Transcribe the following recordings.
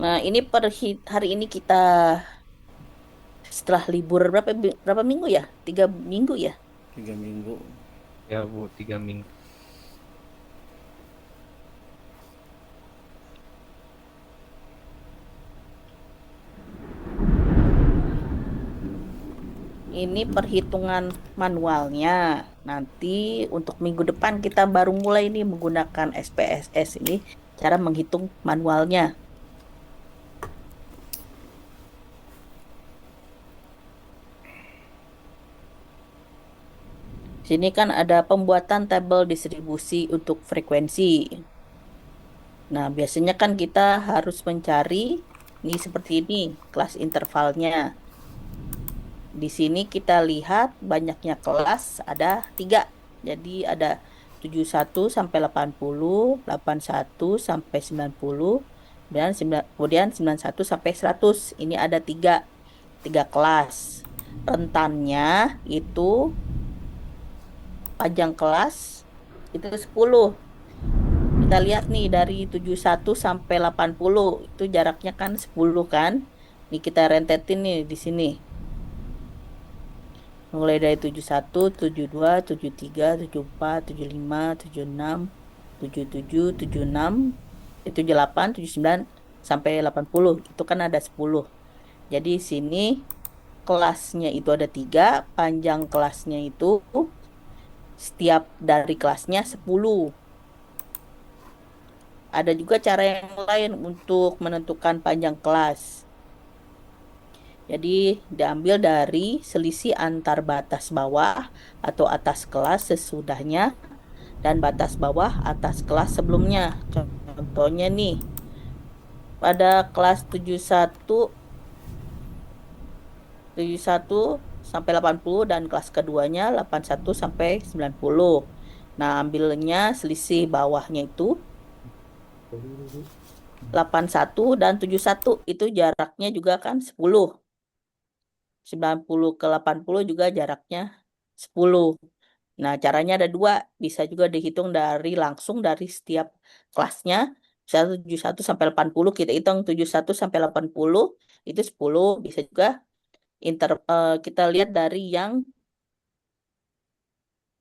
Nah, ini hari ini kita setelah libur berapa minggu ya? 3 minggu ya? 3 minggu. Ya Bu, 3 minggu. Ini perhitungan manualnya. Nanti untuk minggu depan kita baru mulai nih menggunakan SPSS ini cara menghitung manualnya. Sini kan ada pembuatan tabel distribusi untuk frekuensi. Nah, biasanya kan kita harus mencari ini seperti ini kelas intervalnya. Di sini kita lihat banyaknya kelas ada 3. Jadi ada 71 sampai 80, 81 sampai 90, dan kemudian 91 sampai 100. Ini ada tiga kelas. Rentannya itu panjang kelas itu 10. Kita lihat nih dari 71 sampai 80 itu jaraknya kan 10 kan. Nih kita rentetin nih di sini. Mulai dari 71, 72, 73, 74, 75, 76, 77, 76, 78, 79 sampai 80. Itu kan ada 10. Jadi sini kelasnya itu ada 3, panjang kelasnya itu setiap dari kelasnya 10. Ada juga cara yang lain untuk menentukan panjang kelas. Jadi diambil dari selisih antar batas bawah atau atas kelas sesudahnya dan batas bawah atas kelas sebelumnya. Contohnya nih, pada kelas 71 sampai 80 dan kelas keduanya 81 sampai 90. Nah, ambilnya selisih bawahnya itu 81 dan 71 itu jaraknya juga kan 10. 90 ke 80 juga jaraknya 10. Nah, caranya ada dua. Bisa juga dihitung langsung dari setiap kelasnya. Misalnya 71 sampai 80, kita hitung 71 sampai 80, itu 10. Bisa juga kita lihat dari yang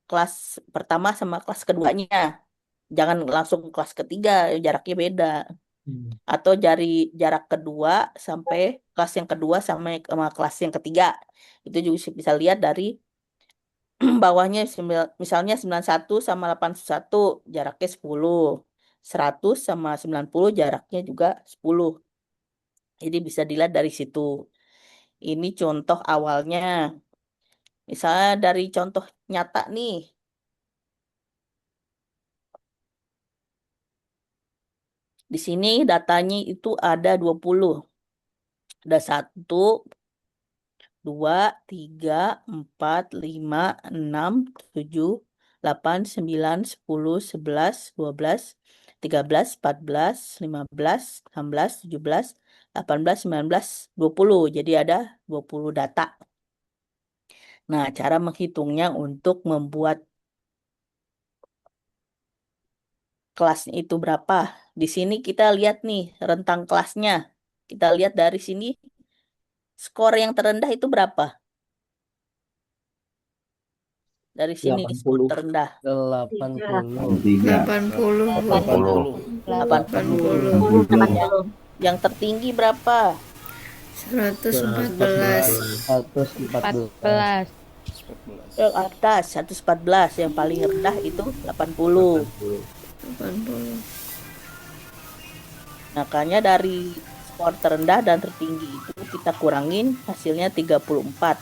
kelas pertama sama kelas keduanya. Jangan langsung kelas ketiga, jaraknya beda. Hmm. Atau dari jarak kedua sampai kelas yang kedua sama kelas yang ketiga. Itu juga bisa lihat dari bawahnya misalnya 91 sama 81 jaraknya 10. 100 sama 90 jaraknya juga 10. Jadi bisa dilihat dari situ. Ini contoh awalnya. Misalnya dari contoh nyata nih. Di sini datanya itu ada 20. Ada 1, 2, 3, 4, 5, 6, 7, 8, 9, 10, 11, 12, 13, 14, 15, 16, 17, 18, 19, 20. Jadi ada 20 data. Nah, cara menghitungnya untuk membuat kelasnya itu berapa. Di sini kita lihat nih rentang kelasnya. Kita lihat dari sini skor yang terendah itu berapa? Dari sini skor 80. terendah. 80. 3. 80 Bu. 80. 80. 80 Yang, yang tertinggi berapa? 114 114. 14. Yang atas 114. Yang paling rendah itu 80. 80. 80 Makanya dari skor terendah dan tertinggi itu kita kurangin hasilnya 34.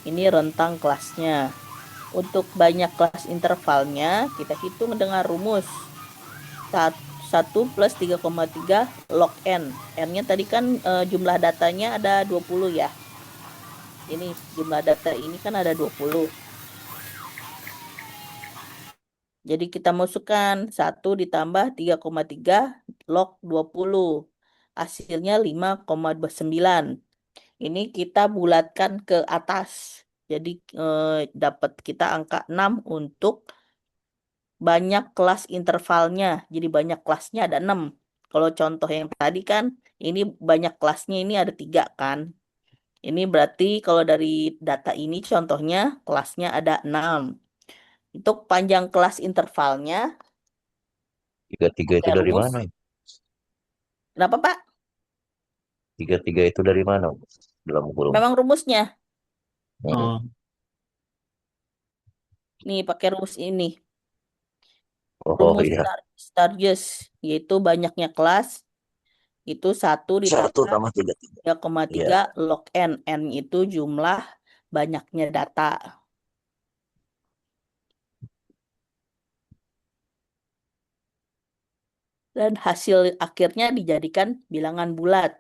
Ini rentang kelasnya. Untuk banyak kelas intervalnya kita hitung dengan rumus 1 plus 3,3 log N. N-nya tadi kan jumlah datanya ada 20 ya. Ini jumlah data ini kan ada 20. Jadi kita masukkan 1 ditambah 3,3 log 20. Hasilnya 5,29. Ini kita bulatkan ke atas. Jadi dapat kita angka 6 untuk banyak kelas intervalnya. Jadi banyak kelasnya ada 6. Kalau contoh yang tadi kan Ini banyak kelasnya, ini ada 3 kan. Ini berarti kalau dari data ini contohnya kelasnya ada 6. Untuk panjang kelas intervalnya, Tiga-tiga itu pakai dari rumus. mana? Kenapa, Pak? Tiga-tiga itu dari mana? Dalam kurung. Memang rumusnya. Hmm. Oh, Nih, pakai rumus ini. Oh Rumus iya. Sturges, yaitu banyaknya kelas itu 1 Satu ditambah tambah tiga. 3,3 Iya. log N. N itu jumlah banyaknya data. Dan hasil akhirnya dijadikan bilangan bulat.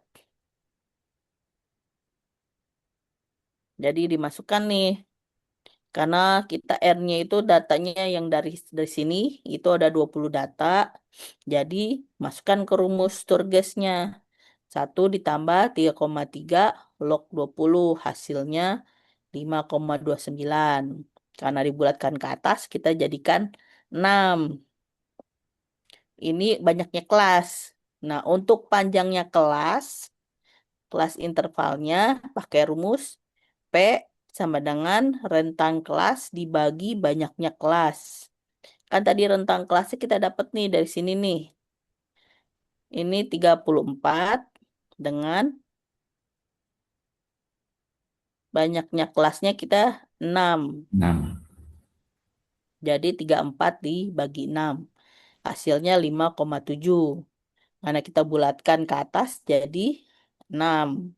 Jadi dimasukkan nih. Karena kita R-nya itu datanya yang dari sini itu ada 20 data. Jadi masukkan ke rumus Sturgesnya. 1 ditambah 3,3 log 20 hasilnya 5,29. Karena dibulatkan ke atas kita jadikan 6. Ini banyaknya kelas. Nah, untuk panjangnya kelas intervalnya pakai rumus P sama dengan rentang kelas dibagi banyaknya kelas. Kan tadi rentang kelasnya kita dapat nih dari sini nih. Ini 34 dengan banyaknya kelasnya kita 6. 6. Jadi 34 dibagi 6. Hasilnya 5,7. Mana kita bulatkan ke atas jadi 6.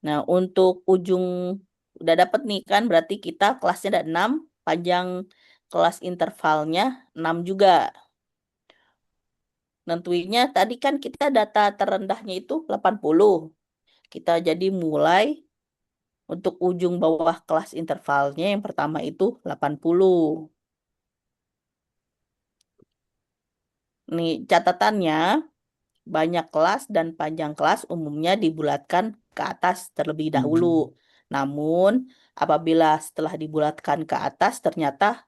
Nah, untuk ujung udah dapat nih kan berarti kita kelasnya ada 6, panjang kelas intervalnya 6 juga. Nentuinnya tadi kan kita data terendahnya itu 80. Kita jadi mulai untuk ujung bawah kelas intervalnya yang pertama itu 80. Nih catatannya, banyak kelas dan panjang kelas umumnya dibulatkan ke atas terlebih dahulu. Namun, apabila setelah dibulatkan ke atas ternyata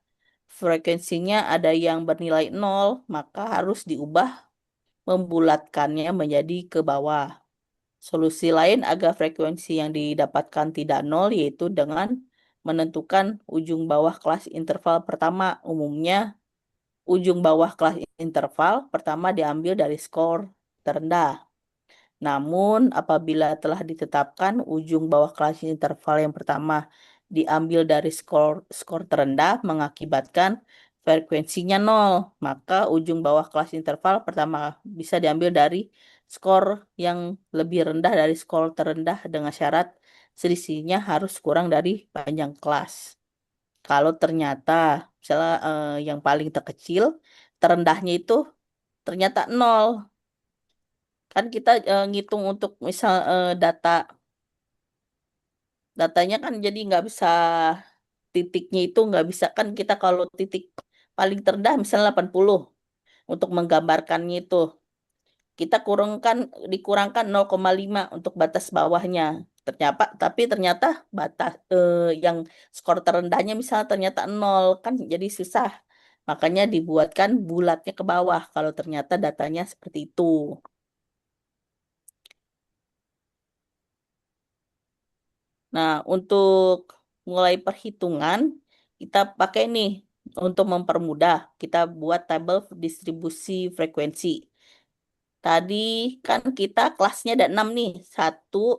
frekuensinya ada yang bernilai 0, maka harus diubah membulatkannya menjadi ke bawah. Solusi lain agar frekuensi yang didapatkan tidak 0 yaitu dengan menentukan ujung bawah kelas interval pertama. Umumnya, ujung bawah kelas interval pertama diambil dari skor terendah. Namun, apabila telah ditetapkan ujung bawah kelas interval yang pertama diambil dari skor terendah mengakibatkan frekuensinya 0, maka ujung bawah kelas interval pertama bisa diambil dari skor yang lebih rendah dari skor terendah dengan syarat selisihnya harus kurang dari panjang kelas. Kalau ternyata misalnya yang paling terkecil terendahnya itu ternyata 0. Kan kita ngitung untuk misal datanya kan jadi nggak bisa titiknya itu nggak bisa kan kita kalau titik paling terendah misalnya 80 untuk menggambarkannya itu kita dikurangkan 0,5 untuk batas bawahnya. Tapi ternyata batas yang skor terendahnya misalnya ternyata 0 kan jadi susah. Makanya dibuatkan bulatnya ke bawah kalau ternyata datanya seperti itu. Nah, untuk mulai perhitungan, kita pakai nih untuk mempermudah. Kita buat tabel distribusi frekuensi. Tadi kan kita kelasnya ada 6 nih. 1,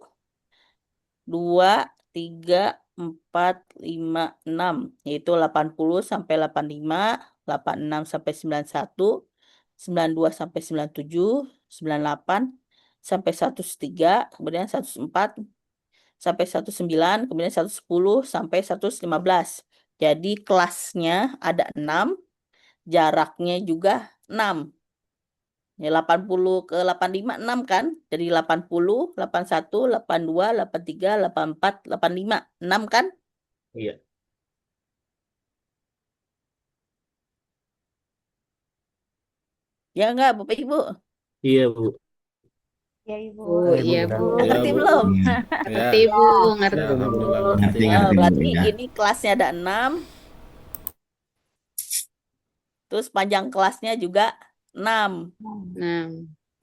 2, 3, 4, 5, 6. Yaitu 80 sampai 85, 86 sampai 91, 92 sampai 97, 98 sampai 103, kemudian 104 sampai 109, kemudian 110 sampai 115. Jadi kelasnya ada 6, jaraknya juga 6. Ya 80 ke 85 6 kan? Jadi 80, 81, 82, 83, 84, 85, 6 kan? iya. Ya enggak, Bapak Ibu? Iya, Bu. Ya, Ibu. Oh, Iya, Bu, iya, benar. Bu. Ya, Ngerti Bu. belum? Iya. Ya, Ngerti, Bu. ya, Ngerti, Bu. alhamdulillah ngerti. Ngerti Bu Berarti ya. ini kelasnya ada 6, terus panjang kelasnya juga 6. Nah,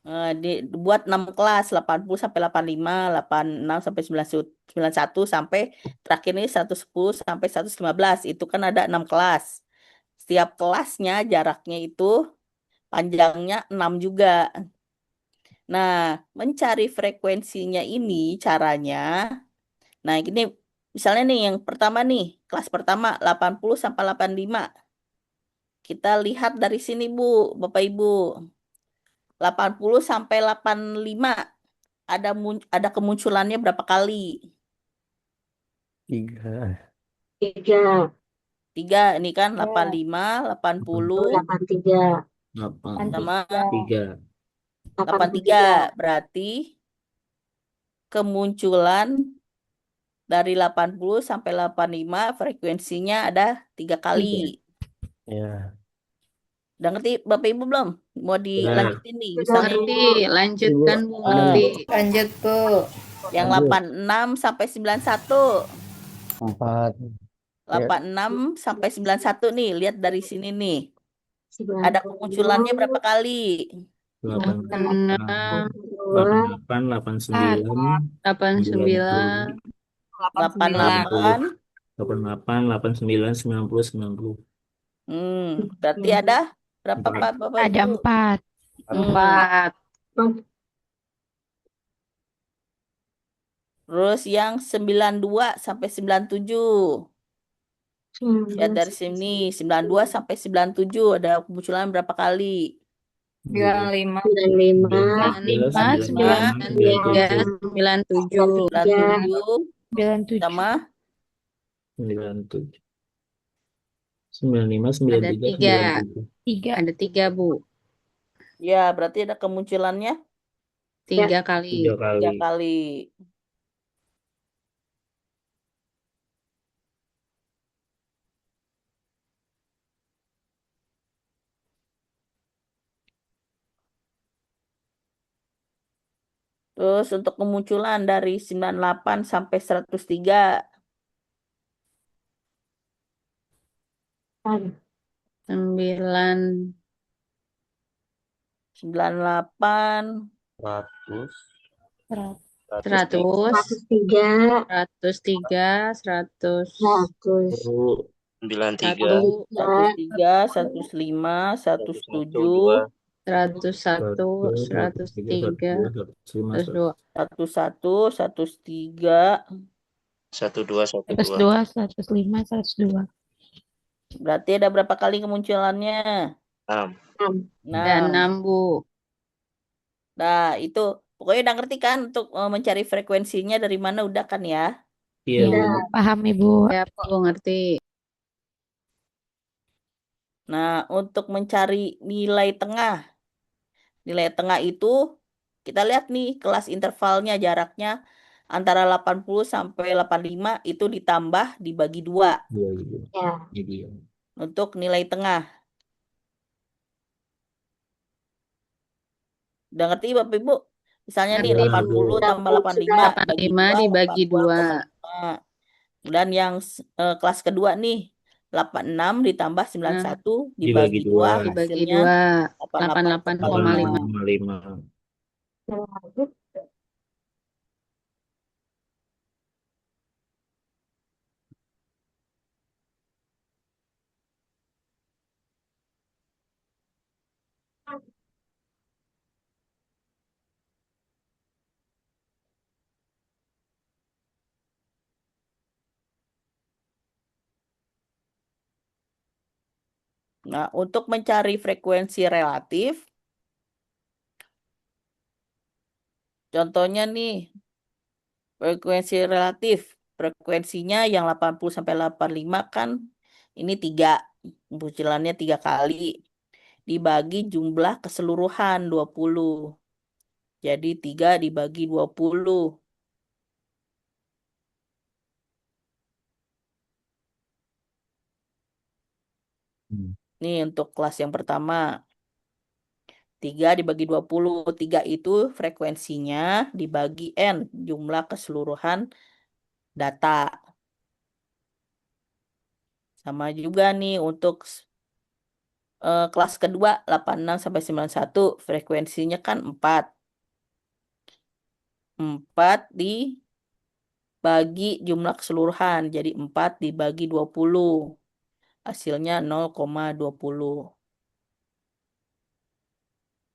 Buat 6 kelas, 80 sampai 85, 86 sampai 91 sampai terakhir ini 110 sampai 115. Itu kan ada 6 kelas. Setiap kelasnya jaraknya itu panjangnya 6 juga. Nah, mencari frekuensinya ini caranya. Nah, ini misalnya nih yang pertama nih, kelas pertama 80 sampai 85. Kita lihat dari sini Bu, Bapak Ibu. 80 sampai 85 ada kemunculannya berapa kali? 3. Tiga. Tiga, ini kan Ya. 85, 80, 83. 8, sama 3. 83. Berarti kemunculan dari 80 sampai 85 frekuensinya ada 3 kali. Ya. Udah ngerti Bapak Ibu belum? Mau dilanjutin nih. Misalnya Ngerti, lanjutkan Bu, Ah. ngerti. Lanjut, Bu. yang 86 sampai 91. 4. 86 sampai 91 nih, lihat dari sini nih. Ada 96, kemunculannya berapa kali? 8, 6, 88, 89, 89, 88. 88, 89, 90, 90. Berarti ada berapa Empat. Pak Bapak Ada Ibu? 4. 4, Terus yang 92 sampai 97. Lihat dari sini 92 sampai 97 ada kemunculan berapa kali? 95. 95, 95, 93, 97, 97 sama 97. 95, Ada 93, 3, 97. ada 3 Bu, ya berarti ada kemunculannya 3 kali. 3 kali. 3 kali. Terus untuk kemunculan dari 98 sampai 103. 9, 98, 100, 100, 103, 103, 100, 100, 93, 103, 105, 107, 101, 103, 102, 11, 103. 12, 102, 105, 102. Berarti ada berapa kali kemunculannya? 6. ada 6 Bu. Nah, itu pokoknya udah ngerti kan untuk mencari frekuensinya dari mana udah kan ya? Iya, Bu. Paham, Ibu. Ya Bu, ngerti. Nah, untuk mencari nilai tengah. Nilai tengah itu kita lihat nih kelas intervalnya jaraknya antara 80 sampai 85 itu ditambah dibagi 2 Iya, iya. ya, Ini dia. untuk nilai tengah. Udah ngerti Bapak Ibu? Misalnya nih Ngerti, Bu. 80 tambah 85 bagi 85 dibagi 2, 2. Dan yang kelas kedua nih 86 ditambah 91 dibagi 2 dibagi hasilnya 2, 88,5. 8,5. Nah, untuk mencari frekuensi relatif, contohnya nih, frekuensi relatif, frekuensinya yang 80 sampai 85 kan ini 3, munculannya 3 kali, dibagi jumlah keseluruhan 20. Jadi 3 dibagi 20. Nih untuk kelas yang pertama. 3 dibagi 20. 3 itu frekuensinya dibagi N, jumlah keseluruhan data. Sama juga nih untuk kelas kedua 86 sampai 91 frekuensinya kan 4. 4 dibagi jumlah keseluruhan. Jadi 4 dibagi 20. Hasilnya 0,20.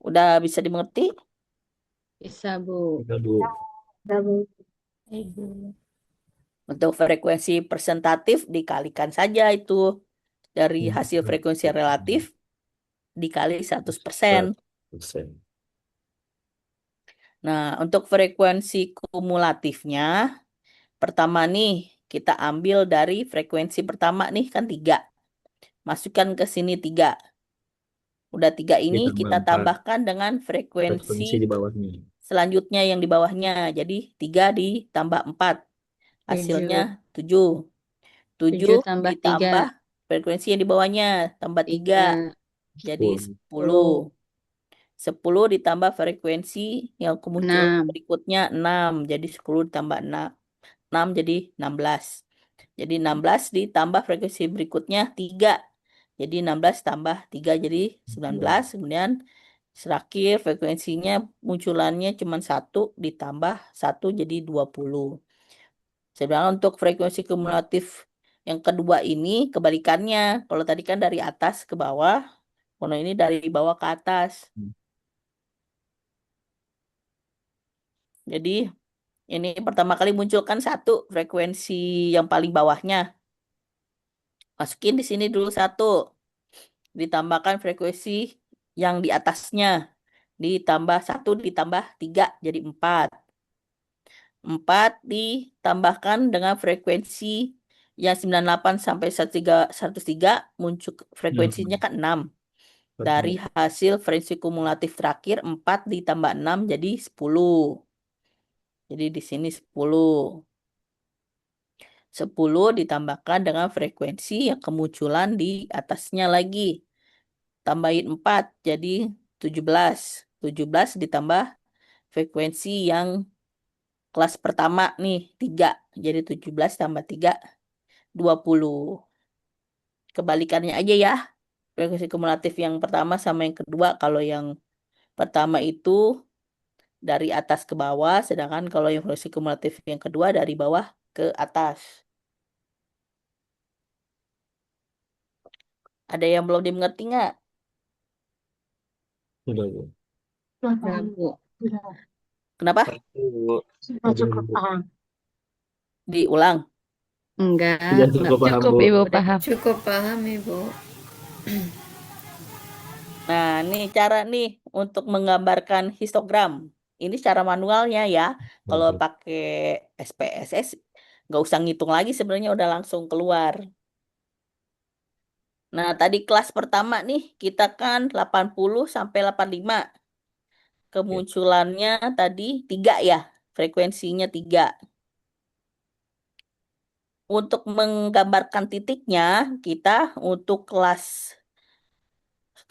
Udah bisa dimengerti? Bisa, Bu. Tiga, Bu. Ibu. Untuk frekuensi presentatif dikalikan saja itu. Dari hasil frekuensi relatif dikali 100%. 100%. Nah, untuk frekuensi kumulatifnya, pertama nih, kita ambil dari frekuensi pertama nih, kan 3. Masukkan ke sini 3. Udah 3 ini Ditambah kita 4. tambahkan dengan Frekuensi frekuensi di bawahnya. selanjutnya yang di bawahnya. Jadi 3 ditambah 4. Hasilnya 7. 7 7 tambah 3. ditambah frekuensi yang di bawahnya. Tambah 3. 3. Jadi 10. 10. 10 ditambah frekuensi yang kemunculan 6. berikutnya 6. Jadi 10 ditambah 6. 6 jadi 16. Jadi 16 ditambah frekuensi berikutnya 3. Jadi 16 tambah 3 jadi 19. Kemudian terakhir frekuensinya munculannya cuma 1 ditambah 1 jadi 20. Sedangkan untuk frekuensi kumulatif yang kedua ini kebalikannya. Kalau tadi kan dari atas ke bawah, kalau ini dari bawah ke atas. Jadi ini pertama kali munculkan 1 frekuensi yang paling bawahnya. Masukin di sini dulu 1. Ditambahkan frekuensi yang di atasnya. Ditambah 1 ditambah 3 jadi 4. 4 ditambahkan dengan frekuensi yang 98 sampai 103 muncul frekuensinya kan 6. Dari hasil frekuensi kumulatif terakhir 4 ditambah 6 jadi 10. Jadi di sini 10. 10 ditambahkan dengan frekuensi yang kemunculan di atasnya lagi. Tambahin 4 jadi 17. 17 ditambah frekuensi yang kelas pertama nih 3. Jadi 17 tambah 3 20. Kebalikannya aja ya. Frekuensi kumulatif yang pertama sama yang kedua. Kalau yang pertama itu dari atas ke bawah, sedangkan kalau yang frekuensi kumulatif yang kedua dari bawah ke atas. Ada yang belum dimengerti nggak? Udah, Bu. Udah, Bu. Kenapa? Bu. Sudah cukup paham. Diulang. Enggak. Sudah cukup paham, Cukup Bu. Ibu paham. Cukup paham, Ibu. Nah, ini cara nih untuk menggambarkan histogram. Ini secara manualnya ya. Kalau Oke. pakai SPSS, nggak usah ngitung lagi sebenarnya udah langsung keluar. Nah, tadi kelas pertama nih, kita kan 80 sampai 85. Kemunculannya tadi 3 ya, frekuensinya 3. Untuk menggambarkan titiknya, kita untuk kelas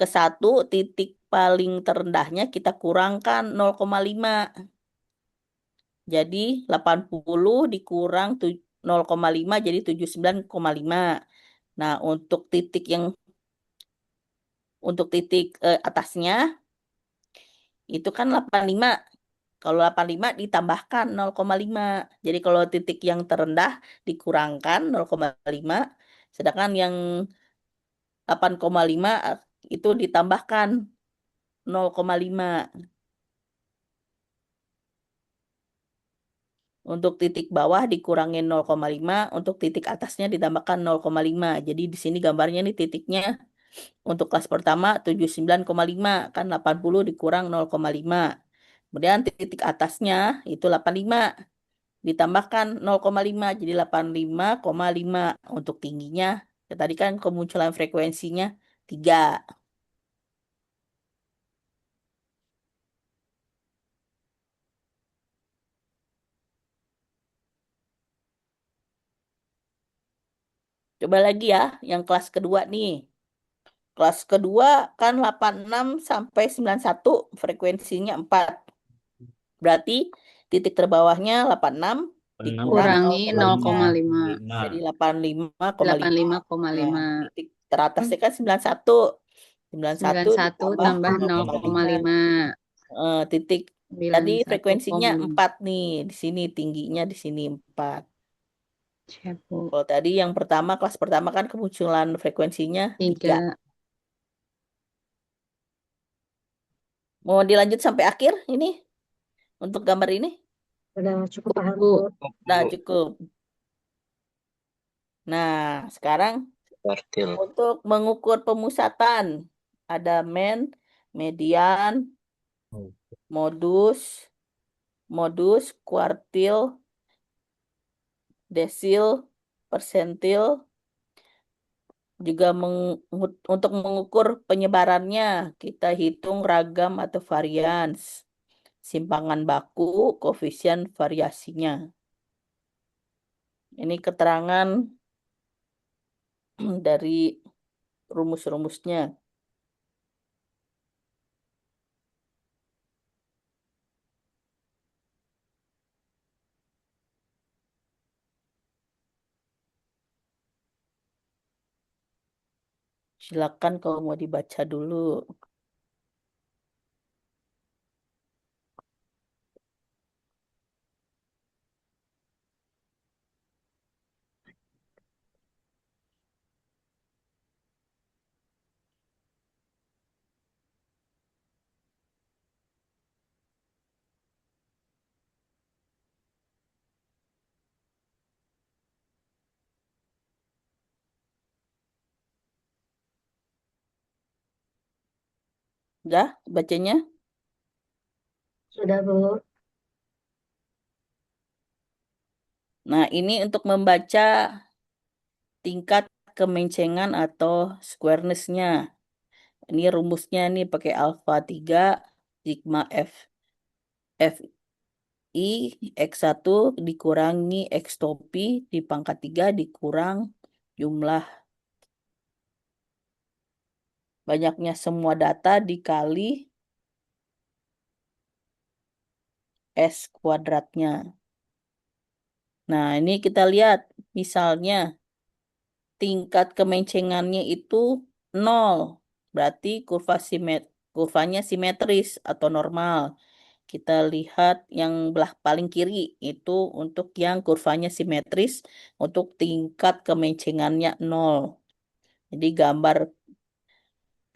ke-1 titik paling terendahnya kita kurangkan 0,5. Jadi 80 dikurang 0,5 jadi 79,5. Nah, untuk titik atasnya itu kan 85. Kalau 85 ditambahkan 0,5. Jadi kalau titik yang terendah dikurangkan 0,5, sedangkan yang 8,5 itu ditambahkan 0,5. Untuk titik bawah dikurangin 0,5, untuk titik atasnya ditambahkan 0,5. Jadi di sini gambarnya nih titiknya untuk kelas pertama 79,5, kan 80 dikurang 0,5. Kemudian titik atasnya itu 85, ditambahkan 0,5 jadi 85,5. Untuk tingginya, ya tadi kan kemunculan frekuensinya 3. Coba lagi ya, yang kelas kedua nih. Kelas kedua kan 86 sampai 91, frekuensinya 4. Berarti titik terbawahnya 86 dikurang Kurangi 0,5. jadi 85,5. 85,5. Titik teratasnya kan 91. 91 91 ditambah tambah 0,5. 0,5. Titik. Tadi frekuensinya 4 nih. Di sini tingginya di sini 4. Siap, Bu. Kalau tadi yang pertama, kelas pertama kan kemunculan frekuensinya 3. 3. Mau dilanjut sampai akhir ini? Untuk gambar ini? Udah cukup paham, Bu. Bu. Nah, cukup. Nah, sekarang Kuartil. untuk mengukur pemusatan. Ada median, modus, kuartil, desil, persentil. Juga untuk mengukur penyebarannya, kita hitung ragam atau varians, simpangan baku, koefisien variasinya. Ini keterangan dari rumus-rumusnya. Silakan kalau mau dibaca dulu. Udah bacanya? Sudah, Bu. Nah, ini untuk membaca tingkat kemencengan atau squareness-nya. Ini rumusnya nih pakai alfa 3, sigma F I X1 dikurangi X topi di pangkat 3 dikurang jumlah banyaknya semua data dikali S kuadratnya. Nah, ini kita lihat misalnya tingkat kemencengannya itu 0. Berarti kurvanya simetris atau normal. Kita lihat yang belah paling kiri itu untuk yang kurvanya simetris untuk tingkat kemencengannya 0. Jadi gambar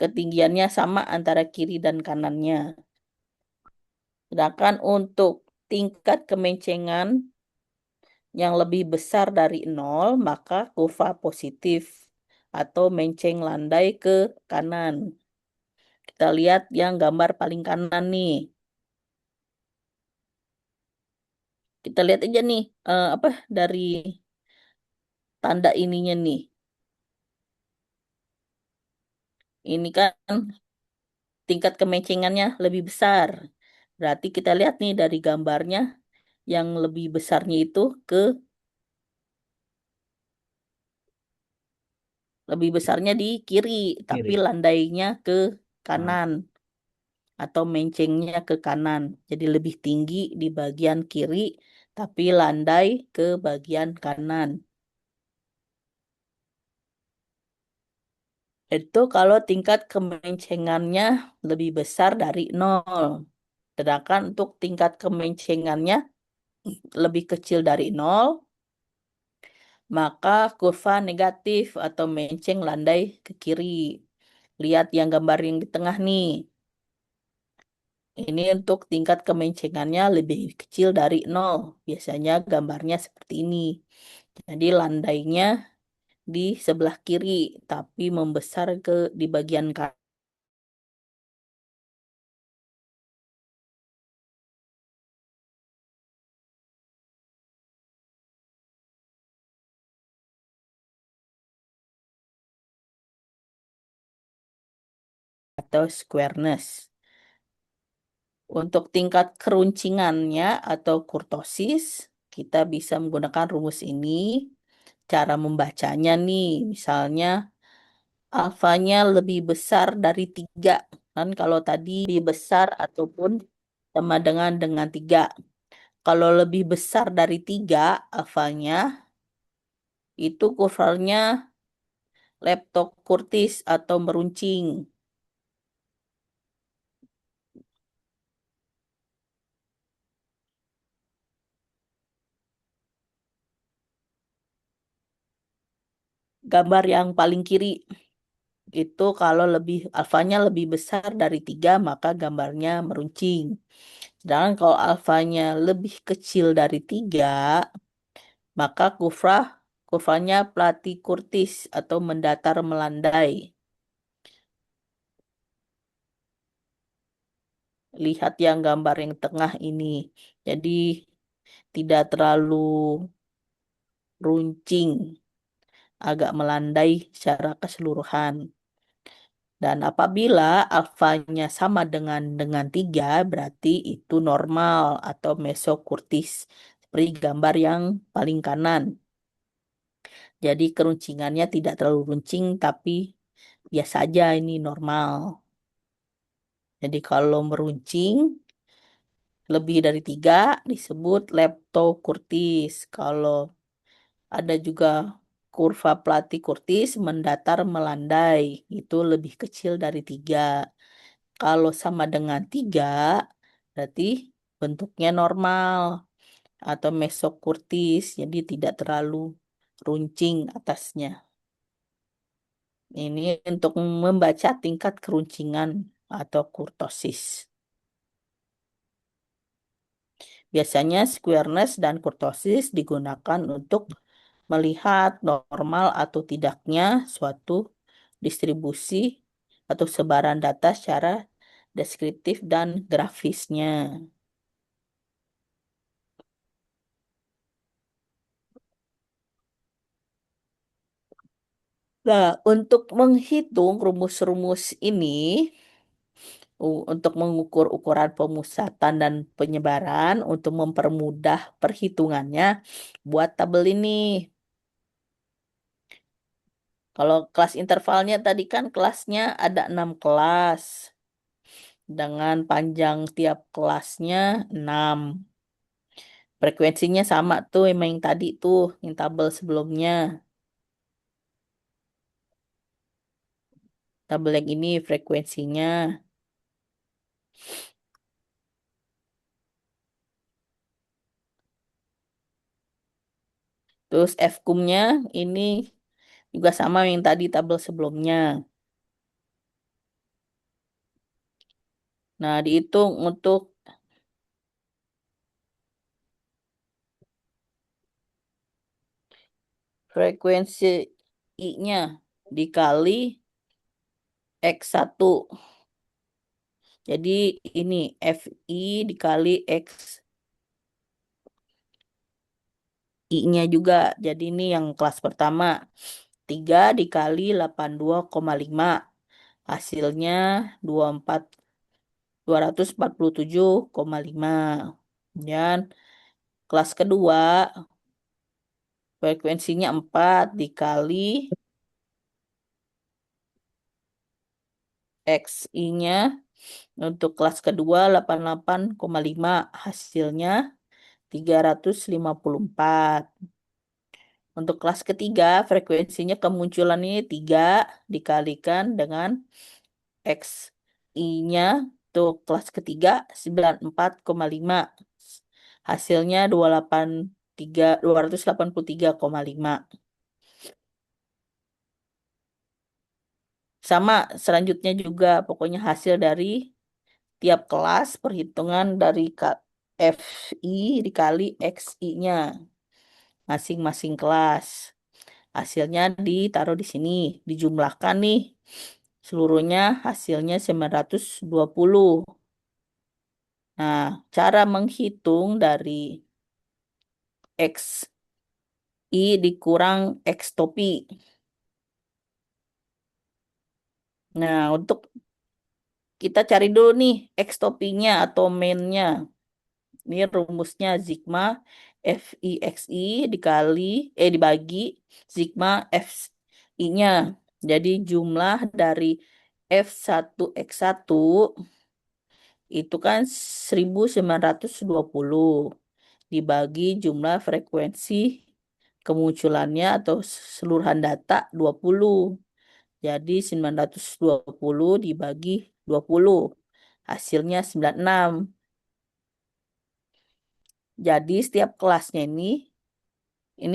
ketinggiannya sama antara kiri dan kanannya. Sedangkan untuk tingkat kemencengan yang lebih besar dari 0, maka kurva positif atau menceng landai ke kanan. Kita lihat yang gambar paling kanan nih. Kita lihat aja nih, apa dari tanda ininya nih. Ini kan tingkat kemencengannya lebih besar. Berarti kita lihat nih dari gambarnya yang lebih besarnya itu lebih besarnya di kiri, tapi landainya ke kanan atau mencengnya ke kanan. Jadi lebih tinggi di bagian kiri, tapi landai ke bagian kanan. Itu kalau tingkat kemencengannya lebih besar dari 0. Sedangkan untuk tingkat kemencengannya lebih kecil dari 0, maka kurva negatif atau menceng landai ke kiri. Lihat yang gambar yang di tengah nih. Ini untuk tingkat kemencengannya lebih kecil dari 0. Biasanya gambarnya seperti ini. Jadi landainya di sebelah kiri, tapi membesar di bagian kanan. Atau squareness. Untuk tingkat keruncingannya atau kurtosis, kita bisa menggunakan rumus ini. Cara membacanya nih, misalnya alfanya lebih besar dari 3. Kan kalau tadi lebih besar ataupun sama dengan 3. Kalau lebih besar dari 3 alfanya, itu kurvanya leptokurtis atau meruncing. gambar yang paling kiri. Itu kalau alfanya lebih besar dari 3, maka gambarnya meruncing. Sedangkan kalau alfanya lebih kecil dari 3, maka kurvanya platykurtis atau mendatar melandai. Lihat yang gambar yang tengah ini. Jadi tidak terlalu runcing, agak melandai secara keseluruhan. Dan apabila alfanya sama dengan 3, berarti itu normal atau mesokurtis. Seperti gambar yang paling kanan. Jadi keruncingannya tidak terlalu runcing, tapi biasa aja ini normal. Jadi kalau meruncing lebih dari 3 disebut leptokurtis. Kalau ada juga kurva platykurtis mendatar melandai, itu lebih kecil dari 3. Kalau sama dengan 3, berarti bentuknya normal atau mesokurtis, jadi tidak terlalu runcing atasnya. Ini untuk membaca tingkat keruncingan atau kurtosis. Biasanya squareness dan kurtosis digunakan untuk melihat normal atau tidaknya suatu distribusi atau sebaran data secara deskriptif dan grafisnya. Nah, untuk menghitung rumus-rumus ini, untuk mengukur ukuran pemusatan dan penyebaran, untuk mempermudah perhitungannya, buat tabel ini. Kalau kelas intervalnya tadi kan kelasnya ada 6 kelas. Dengan panjang tiap kelasnya 6. Frekuensinya sama tuh emang yang tadi tuh, yang tabel sebelumnya. Tabel yang ini frekuensinya. Terus F-kumnya ini juga sama yang tadi tabel sebelumnya. Nah, dihitung untuk frekuensi I-nya dikali X1. Jadi ini FI dikali X I-nya juga. Jadi ini yang kelas pertama. 3 dikali 82,5. Hasilnya 247,5. Dan kelas kedua frekuensinya 4 dikali XI-nya untuk kelas kedua 88,5. Hasilnya 354. Untuk kelas ketiga, frekuensinya kemunculan ini 3 dikalikan dengan XI-nya untuk kelas ketiga 94,5. Hasilnya 283,5. Sama selanjutnya juga pokoknya hasil dari tiap kelas perhitungan dari FI dikali XI-nya masing-masing kelas. Hasilnya ditaruh di sini, dijumlahkan nih. Seluruhnya hasilnya 920. Nah, cara menghitung dari XI dikurang X topi. Nah, untuk kita cari dulu nih X topinya atau main-nya. Ini rumusnya sigma FIXI dibagi sigma FI-nya. Jadi jumlah dari F1X1 itu kan 1920 dibagi jumlah frekuensi kemunculannya atau seluruhan data 20. Jadi 920 dibagi 20. Hasilnya 96. Jadi setiap kelasnya ini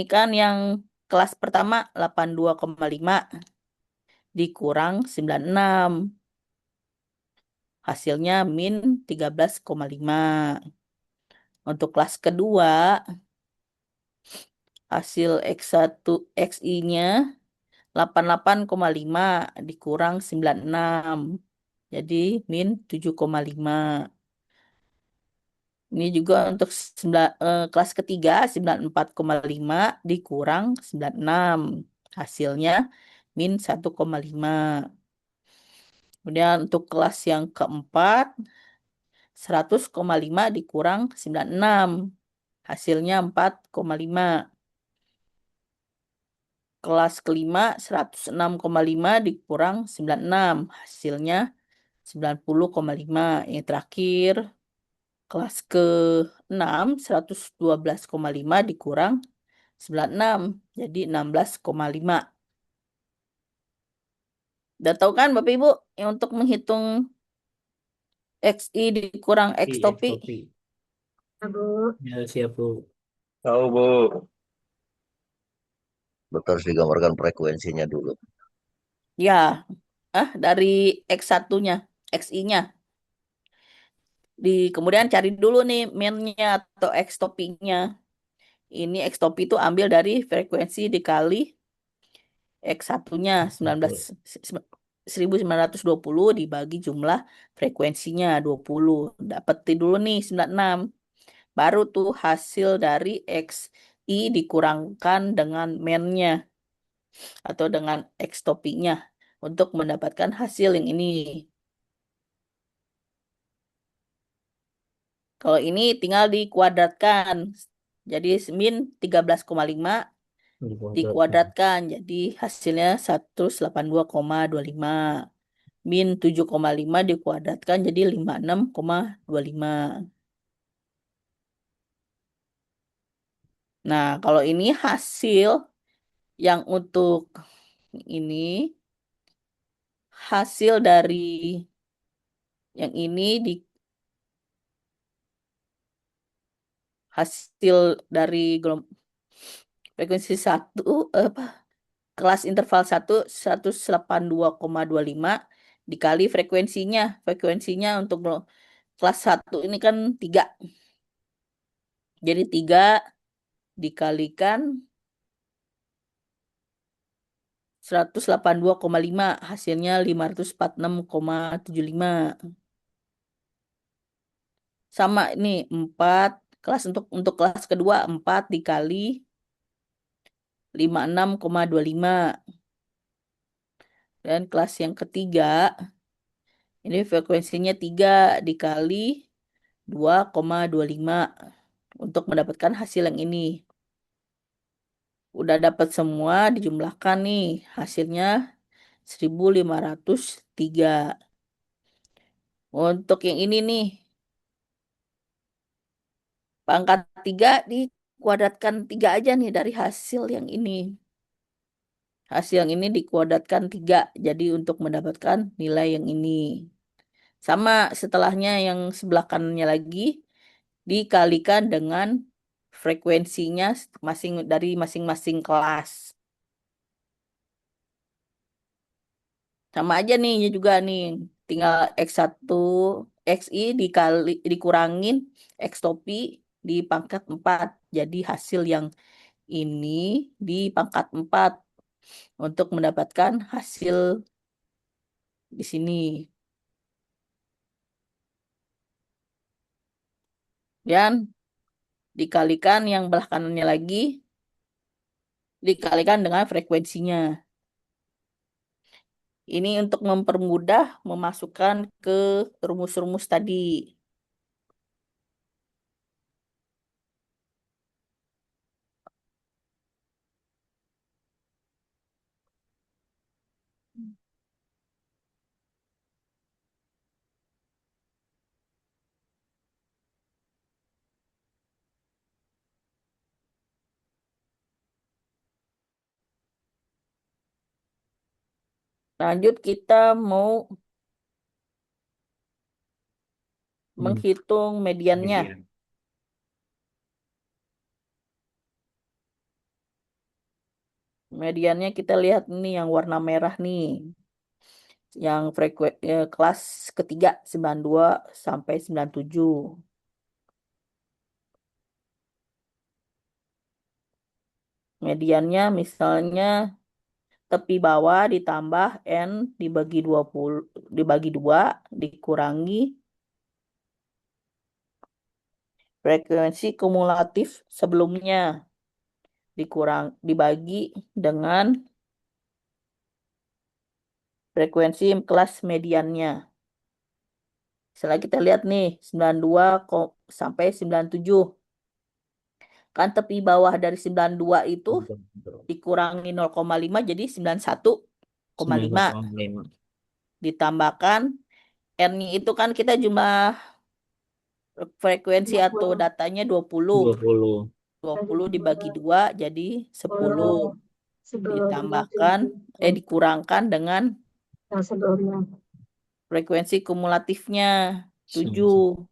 kan yang kelas pertama 82,5 dikurang 96. Hasilnya min 13,5. Untuk kelas kedua, hasil X1 XI-nya 88,5 dikurang 96. Jadi min 7,5. Ini juga untuk kelas ketiga 94,5 dikurang 96. Hasilnya min 1,5. Kemudian untuk kelas yang keempat 100,5 dikurang 96. Hasilnya 4,5. Kelas kelima 106,5 dikurang 96. Hasilnya 90,5. Yang terakhir kelas ke-6 112,5 dikurang 96. Jadi 16,5. Udah tahu kan Bapak Ibu yang untuk menghitung XI dikurang X Iya, topi? topi. Ya, Bu. Ya, siap, Bu. Tahu, Bu. Betul, harus digambarkan frekuensinya dulu. Ya, dari X1-nya, XI-nya. Kemudian cari dulu nih min-nya atau X topinya. Ini X topi itu ambil dari frekuensi dikali X1-nya 1920 dibagi jumlah frekuensinya 20. Dapetin dulu nih 96. Baru tuh hasil dari XI dikurangkan dengan min-nya atau dengan X topinya untuk mendapatkan hasil yang ini. Kalau ini tinggal dikuadratkan. Jadi min 13,5 dikuadratkan. Jadi hasilnya 182,25. Min 7,5 dikuadratkan jadi 56,25. Nah, kalau ini hasil yang untuk ini hasil dari yang ini di hasil dari frekuensi 1 kelas interval 1 182,25 dikali frekuensinya. Frekuensinya untuk kelas 1 ini kan 3. Jadi 3 dikalikan 182,5 hasilnya 546,75. Sama ini 4 kelas untuk kelas kedua 4 dikali 56,25. Dan kelas yang ketiga ini frekuensinya 3 dikali 2,25 untuk mendapatkan hasil yang ini. Udah dapat semua dijumlahkan nih hasilnya 1503. Untuk yang ini nih pangkat 3 dikuadratkan 3 aja nih dari hasil yang ini. Hasil yang ini dikuadratkan 3 jadi untuk mendapatkan nilai yang ini. Sama setelahnya yang sebelah kanannya lagi dikalikan dengan frekuensinya dari masing-masing kelas. Sama aja nih ya juga nih. Tinggal X1 XI dikurangin X topi di pangkat 4. Jadi hasil yang ini di pangkat 4 untuk mendapatkan hasil di sini. Dan dikalikan yang belah kanannya lagi dikalikan dengan frekuensinya. Ini untuk mempermudah memasukkan ke rumus-rumus tadi. Lanjut kita mau menghitung mediannya. Median. Mediannya kita lihat nih yang warna merah nih. Yang kelas ketiga 92 sampai 97. Mediannya misalnya tepi bawah ditambah N dibagi 20 dibagi 2 dikurangi frekuensi kumulatif sebelumnya dibagi dengan frekuensi kelas mediannya. Setelah kita lihat nih 92 sampai 97. Kan tepi bawah dari 92 itu dikurangi 0,5 jadi 91,5. 9,5. Ditambahkan N-nya itu kan kita jumlah frekuensi atau datanya 20. 20. 20 dibagi 2 jadi 10. Sebelum Ditambahkan, dikurangkan dengan yang sebelumnya. frekuensi kumulatifnya 7.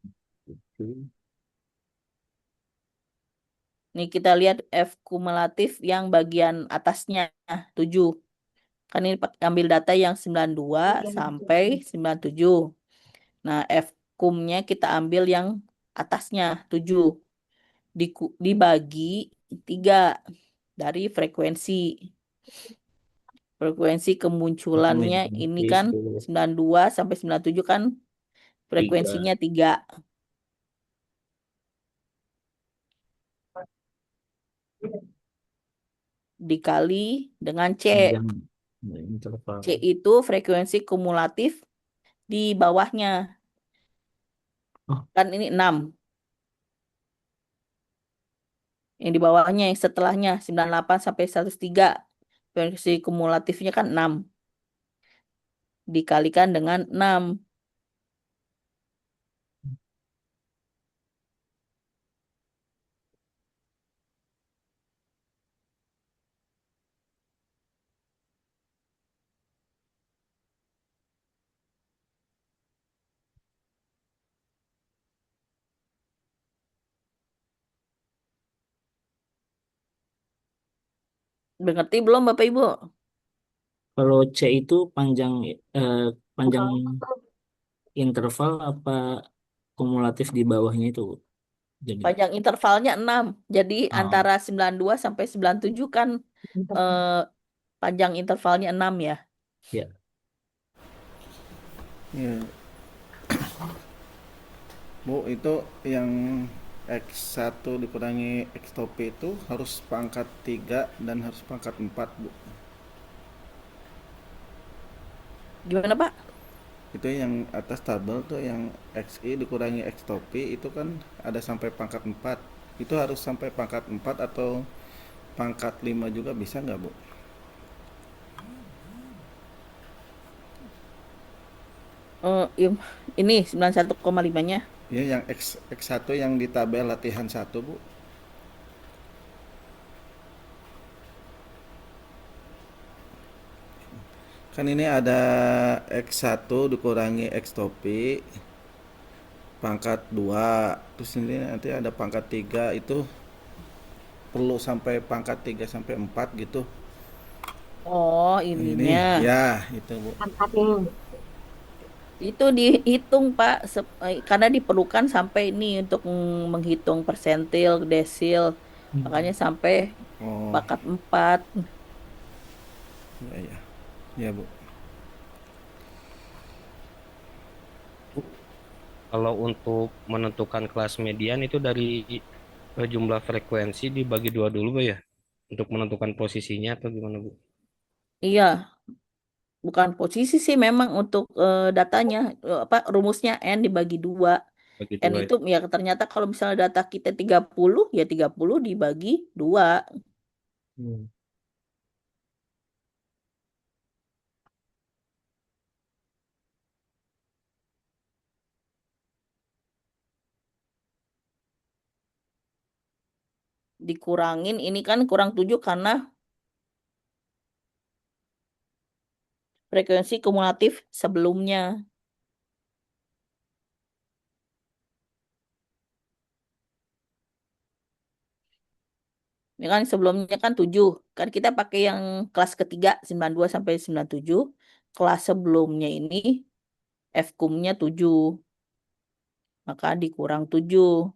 Nih kita lihat F kumulatif yang bagian atasnya 7. Kan ini ambil data yang 92 sampai 97. Nah, F kumnya kita ambil yang atasnya 7. Dibagi 3 dari frekuensi. Frekuensi kemunculannya ini kan 92 sampai 97 kan frekuensinya 3. Dikali dengan C. C itu frekuensi kumulatif di bawahnya. Oh. Kan ini 6. Yang di bawahnya yang setelahnya 98 sampai 103. Frekuensi kumulatifnya kan 6. Dikalikan dengan 6. Mengerti belum Bapak Ibu? Kalau C itu panjang panjang interval apa kumulatif di bawahnya itu? Jadi Panjang intervalnya 6. Jadi Ah. antara 92 sampai 97 kan panjang intervalnya 6 ya. ya. Ya. Bu, itu yang X1 dikurangi X topi itu harus pangkat 3 dan harus pangkat 4, Bu. Gimana Pak? Itu yang atas tabel tuh yang XI dikurangi X topi itu kan ada sampai pangkat 4. Itu harus sampai pangkat 4 atau pangkat 5 juga bisa nggak, Bu? Ini 91,5-nya. Ya, yang X1 yang di tabel latihan 1, Bu. Kan ini ada X1 dikurangi X topi pangkat 2. Terus ini nanti ada pangkat 3 itu perlu sampai pangkat 3 sampai 4 gitu. Oh, Ini ininya. ya, itu, Bu. Angkatnya. Itu dihitung Pak karena diperlukan sampai ini untuk menghitung persentil, desil. Makanya sampai Oh, pangkat 4. ya ya. Ya, Bu. Kalau untuk menentukan kelas median itu dari jumlah frekuensi dibagi 2 dulu, Bu, ya? Untuk menentukan posisinya atau gimana, Bu? Iya, bukan posisi sih memang untuk datanya apa rumusnya N dibagi 2. Bagi N 2 ya. itu ya ternyata kalau misalnya data kita 30 ya 30 dibagi 2. Hmm. Dikurangin ini kan kurang 7 karena frekuensi kumulatif sebelumnya. Ini kan sebelumnya kan 7. Kan kita pakai yang kelas ketiga 92 sampai 97. Kelas sebelumnya ini FKUM-nya 7. Maka dikurang 7.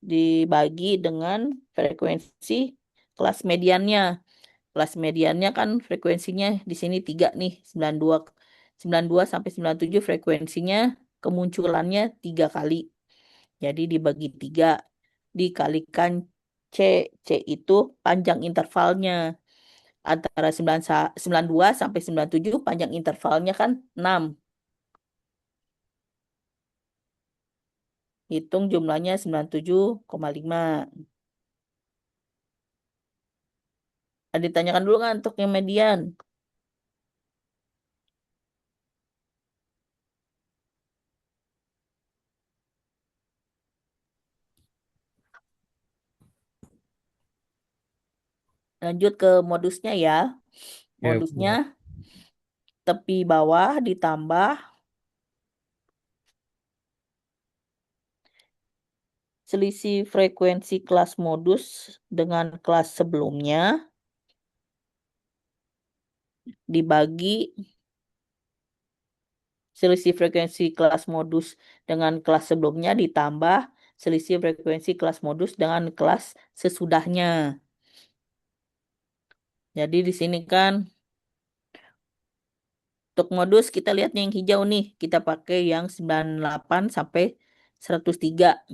Dibagi dengan frekuensi kelas mediannya. Kelas mediannya kan frekuensinya di sini 3 nih, 92 sampai 97 frekuensinya kemunculannya 3 kali. Jadi dibagi 3 dikalikan C. C itu panjang intervalnya. Antara 92 sampai 97 panjang intervalnya kan 6. Hitung jumlahnya 97,5. Ditanyakan dulu kan untuk yang median. Lanjut ke modusnya ya. Ya, Modusnya tepi bawah ditambah selisih frekuensi kelas modus dengan kelas sebelumnya dibagi selisih frekuensi kelas modus dengan kelas sebelumnya ditambah selisih frekuensi kelas modus dengan kelas sesudahnya. Jadi di sini kan untuk modus kita lihat yang hijau nih. Kita pakai yang 98 sampai 103.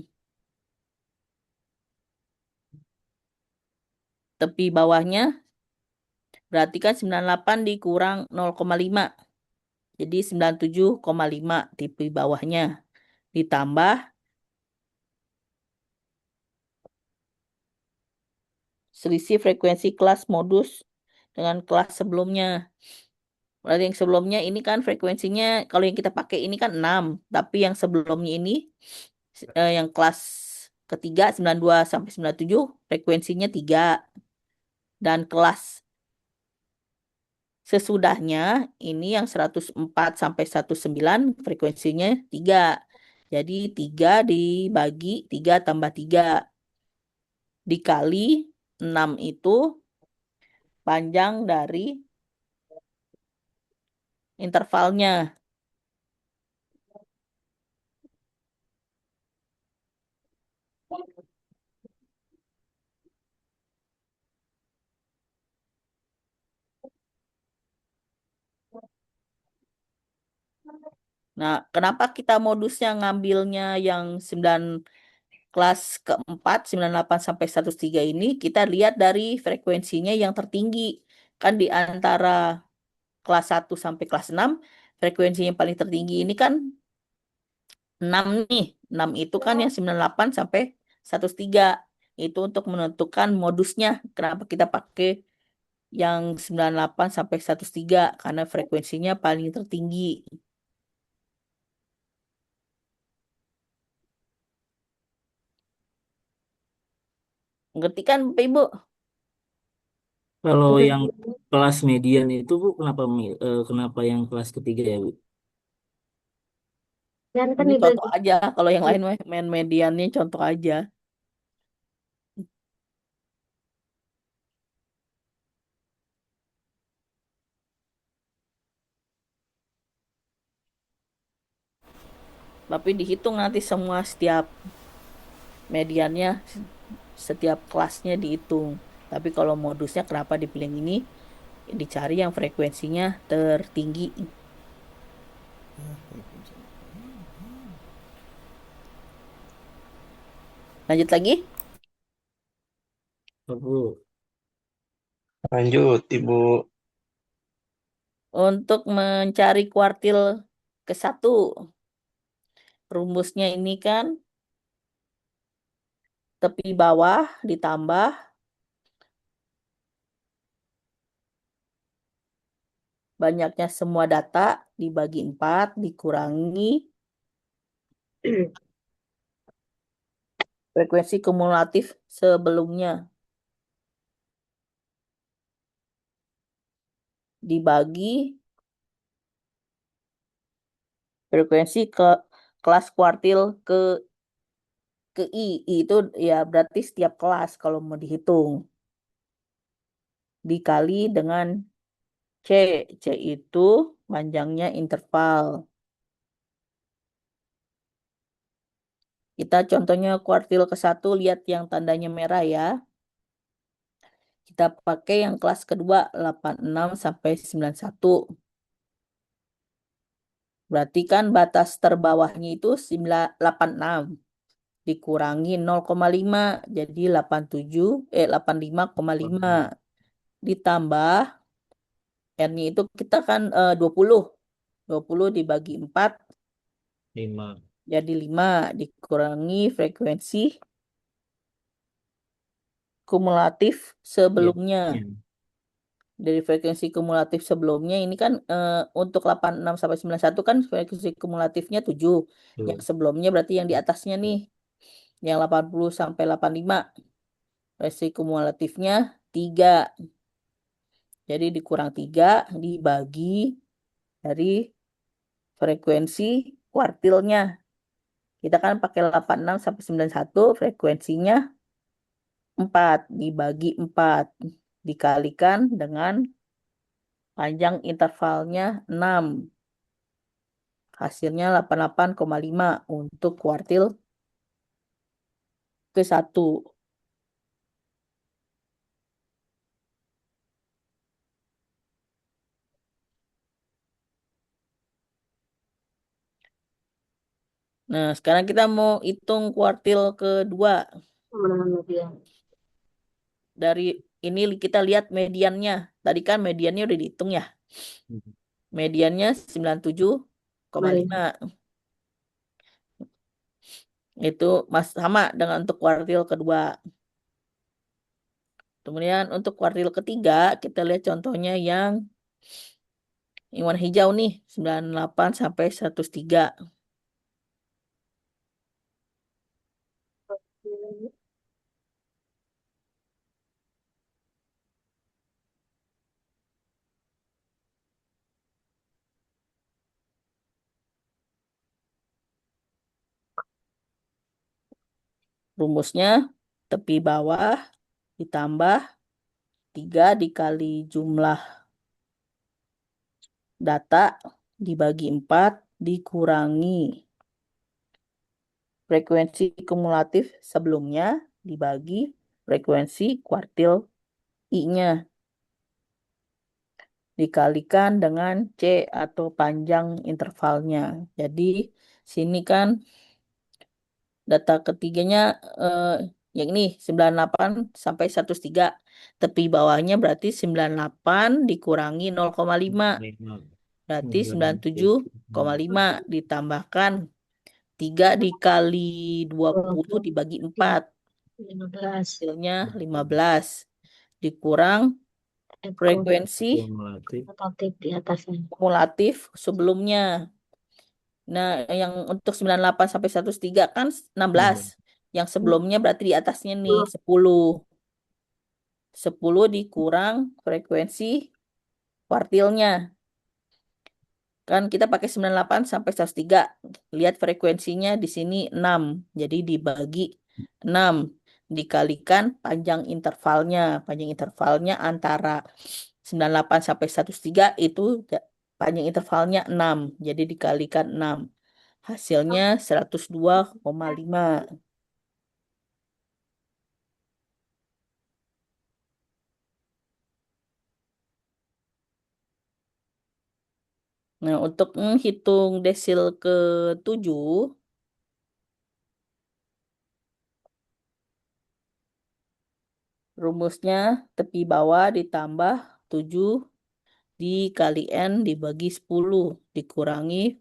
Tepi bawahnya berarti kan 98 dikurang 0,5. Jadi 97,5 tepi bawahnya. Ditambah selisih frekuensi kelas modus dengan kelas sebelumnya. Berarti yang sebelumnya ini kan frekuensinya kalau yang kita pakai ini kan 6, tapi yang sebelumnya ini yang kelas ketiga 92 sampai 97 frekuensinya 3 dan kelas sesudahnya ini yang 104 sampai 109 frekuensinya 3. Jadi 3 dibagi 3 tambah 3 dikali 6 itu panjang dari intervalnya. Nah, kenapa kita modusnya ngambilnya yang 9 kelas keempat 98 sampai 103 ini? Kita lihat dari frekuensinya yang tertinggi. Kan di antara kelas 1 sampai kelas 6 frekuensi yang paling tertinggi ini kan 6 nih. 6 itu kan yang 98 sampai 103. Itu untuk menentukan modusnya. Kenapa kita pakai yang 98 sampai 103? Karena frekuensinya paling tertinggi. Ngerti kan Bapak Ibu? Kalau yang kelas median itu Bu, kenapa yang kelas ketiga ya Bu? Dan kan Ini dibagi. contoh aja. Kalau yang lain main mediannya contoh aja. Tapi dihitung nanti semua setiap mediannya, setiap kelasnya dihitung. Tapi kalau modusnya kenapa dipilih ini? Dicari yang frekuensinya tertinggi. Lanjut lagi. Bu, lanjut, Ibu. Untuk mencari kuartil ke-1. Rumusnya ini kan tepi bawah ditambah banyaknya semua data dibagi 4 dikurangi frekuensi kumulatif sebelumnya dibagi frekuensi ke kelas kuartil ke ke I. I itu ya berarti setiap kelas kalau mau dihitung. Dikali dengan C. C itu panjangnya interval. Kita contohnya kuartil ke-1, lihat yang tandanya merah ya. Kita pakai yang kelas kedua, 86 sampai 91. Berarti kan batas terbawahnya itu 86. Dikurangi 0,5 jadi 85,5. Ditambah R-nya itu kita kan 20. 20 dibagi 4 5. jadi 5 dikurangi frekuensi kumulatif sebelumnya. Ya. Dari frekuensi kumulatif sebelumnya ini kan untuk 86 sampai 91 kan frekuensi kumulatifnya 7. Yang sebelumnya berarti yang di atasnya nih. Yang 80 sampai 85. Frekuensi kumulatifnya 3. Jadi dikurang 3 dibagi dari frekuensi kuartilnya. Kita kan pakai 86 sampai 91 frekuensinya 4 dibagi 4 dikalikan dengan panjang intervalnya 6. Hasilnya 88,5 untuk kuartil ke-1. Nah, sekarang kita mau hitung kuartil kedua. Kemenangan median. Dari ini kita lihat mediannya. Tadi kan mediannya udah dihitung ya. Mediannya 97,5. Itu sama dengan untuk kuartil kedua. Kemudian untuk kuartil ketiga, kita lihat contohnya yang warna hijau nih, 98 sampai 103. Rumusnya tepi bawah ditambah 3 dikali jumlah data dibagi 4 dikurangi frekuensi kumulatif sebelumnya dibagi frekuensi kuartil I-nya. Dikalikan dengan C atau panjang intervalnya. Jadi sini kan data ketiganya yang ini 98 sampai 103. Tepi bawahnya berarti 98 dikurangi 0,5. Berarti 97,5 ditambahkan 3 dikali 20 dibagi 4. 15. Hasilnya 15. Dikurang frekuensi Kumulatif di atasnya. kumulatif sebelumnya. Nah, yang untuk 98 sampai 103 kan 16. Yang sebelumnya berarti di atasnya nih 10. 10 dikurang frekuensi kuartilnya. Kan kita pakai 98 sampai 103. Lihat frekuensinya di sini 6. Jadi dibagi 6. Dikalikan panjang intervalnya. Panjang intervalnya antara 98 sampai 103 itu panjang intervalnya 6. Jadi dikalikan 6. Hasilnya 102,5. Nah, untuk menghitung desil ke-7, rumusnya tepi bawah ditambah 7 dikali N dibagi 10 dikurangi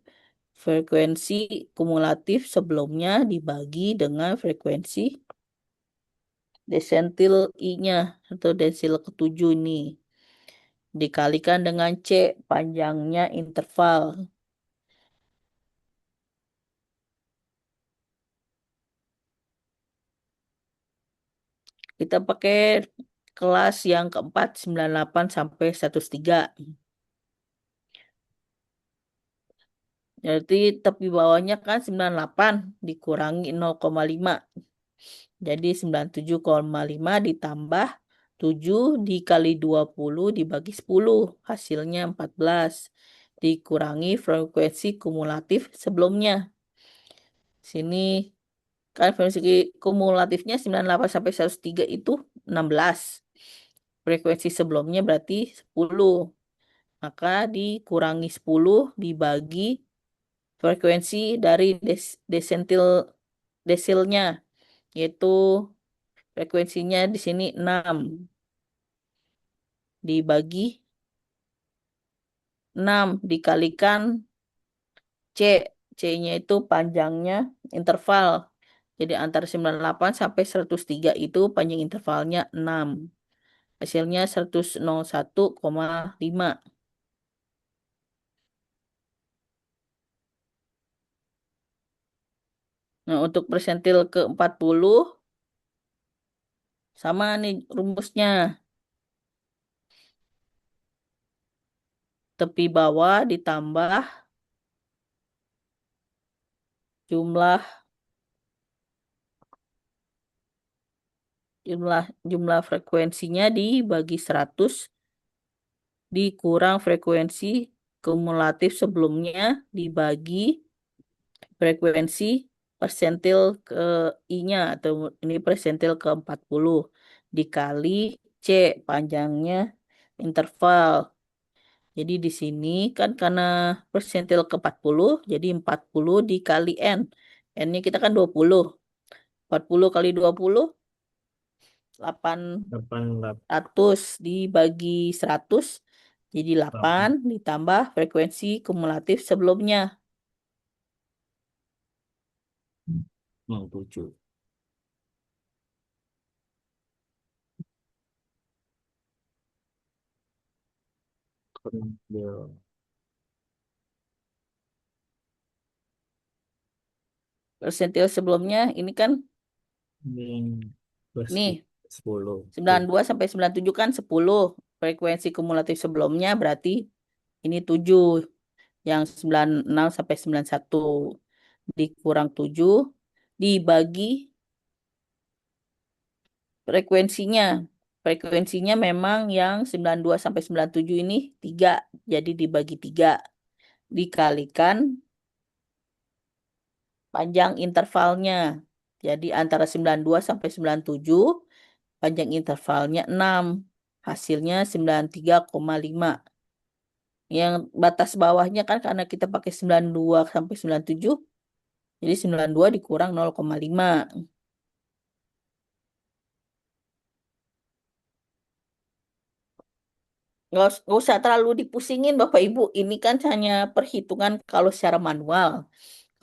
frekuensi kumulatif sebelumnya dibagi dengan frekuensi desentil I-nya atau desil ke-7 ini. Dikalikan dengan C panjangnya interval. Kita pakai kelas yang keempat 98 sampai 103. Berarti tepi bawahnya kan 98 dikurangi 0,5. Jadi 97,5 ditambah 7 dikali 20 dibagi 10. Hasilnya 14. Dikurangi frekuensi kumulatif sebelumnya. Sini kan frekuensi kumulatifnya 98 sampai 103 itu 16. Frekuensi sebelumnya berarti 10. Maka dikurangi 10 dibagi frekuensi dari desilnya, yaitu frekuensinya di sini 6. Dibagi 6 dikalikan C. C-nya itu panjangnya interval. Jadi antara 98 sampai 103 itu panjang intervalnya 6. Hasilnya 101,5. Nah, untuk persentil ke 40 sama nih rumusnya. Tepi bawah ditambah jumlah jumlah jumlah frekuensinya dibagi 100 dikurang frekuensi kumulatif sebelumnya dibagi frekuensi persentil ke I-nya atau ini persentil ke 40 dikali C panjangnya interval. Jadi di sini kan karena persentil ke 40 jadi 40 dikali N. N-nya kita kan 20. 40 kali 20 88 800 dibagi 100 jadi 8 ditambah frekuensi kumulatif sebelumnya. 07. Dia Persentil sebelumnya ini kan yang plus nih 10. 92 sampai 97 kan 10. Frekuensi kumulatif sebelumnya berarti ini 7. Yang 96 sampai 91 dikurang 7 dibagi frekuensinya. Frekuensinya memang yang 92 sampai 97 ini 3. Jadi dibagi 3. Dikalikan panjang intervalnya. Jadi antara 92 sampai 97 panjang intervalnya 6. Hasilnya 93,5. Yang batas bawahnya kan karena kita pakai 92 sampai 97. Jadi 92 dikurang 0,5. Nggak usah terlalu dipusingin Bapak Ibu. Ini kan hanya perhitungan kalau secara manual.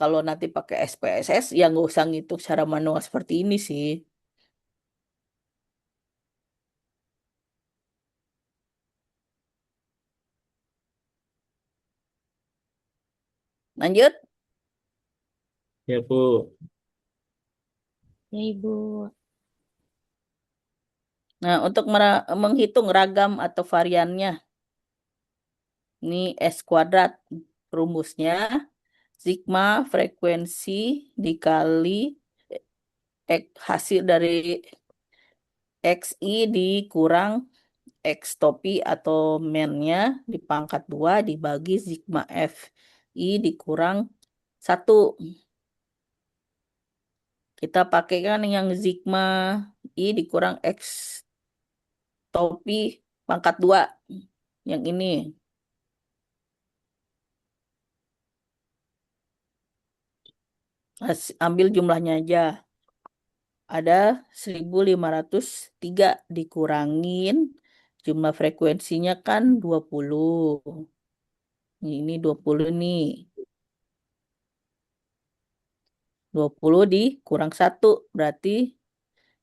Kalau nanti pakai SPSS ya nggak usah ngitung secara manual seperti ini sih. Lanjut. ya Bu. Ya, Ibu. Nah, untuk menghitung ragam atau variannya. Ini S kuadrat. Rumusnya sigma frekuensi dikali hasil dari XI dikurang X topi atau mennya dipangkat 2 dibagi sigma F. I dikurang 1. Kita pakai kan yang sigma I dikurang X topi pangkat 2. Yang ini. Ambil jumlahnya aja. Ada 1503 dikurangin jumlah frekuensinya kan 20. Ini 20 nih. 20 dikurang 1 berarti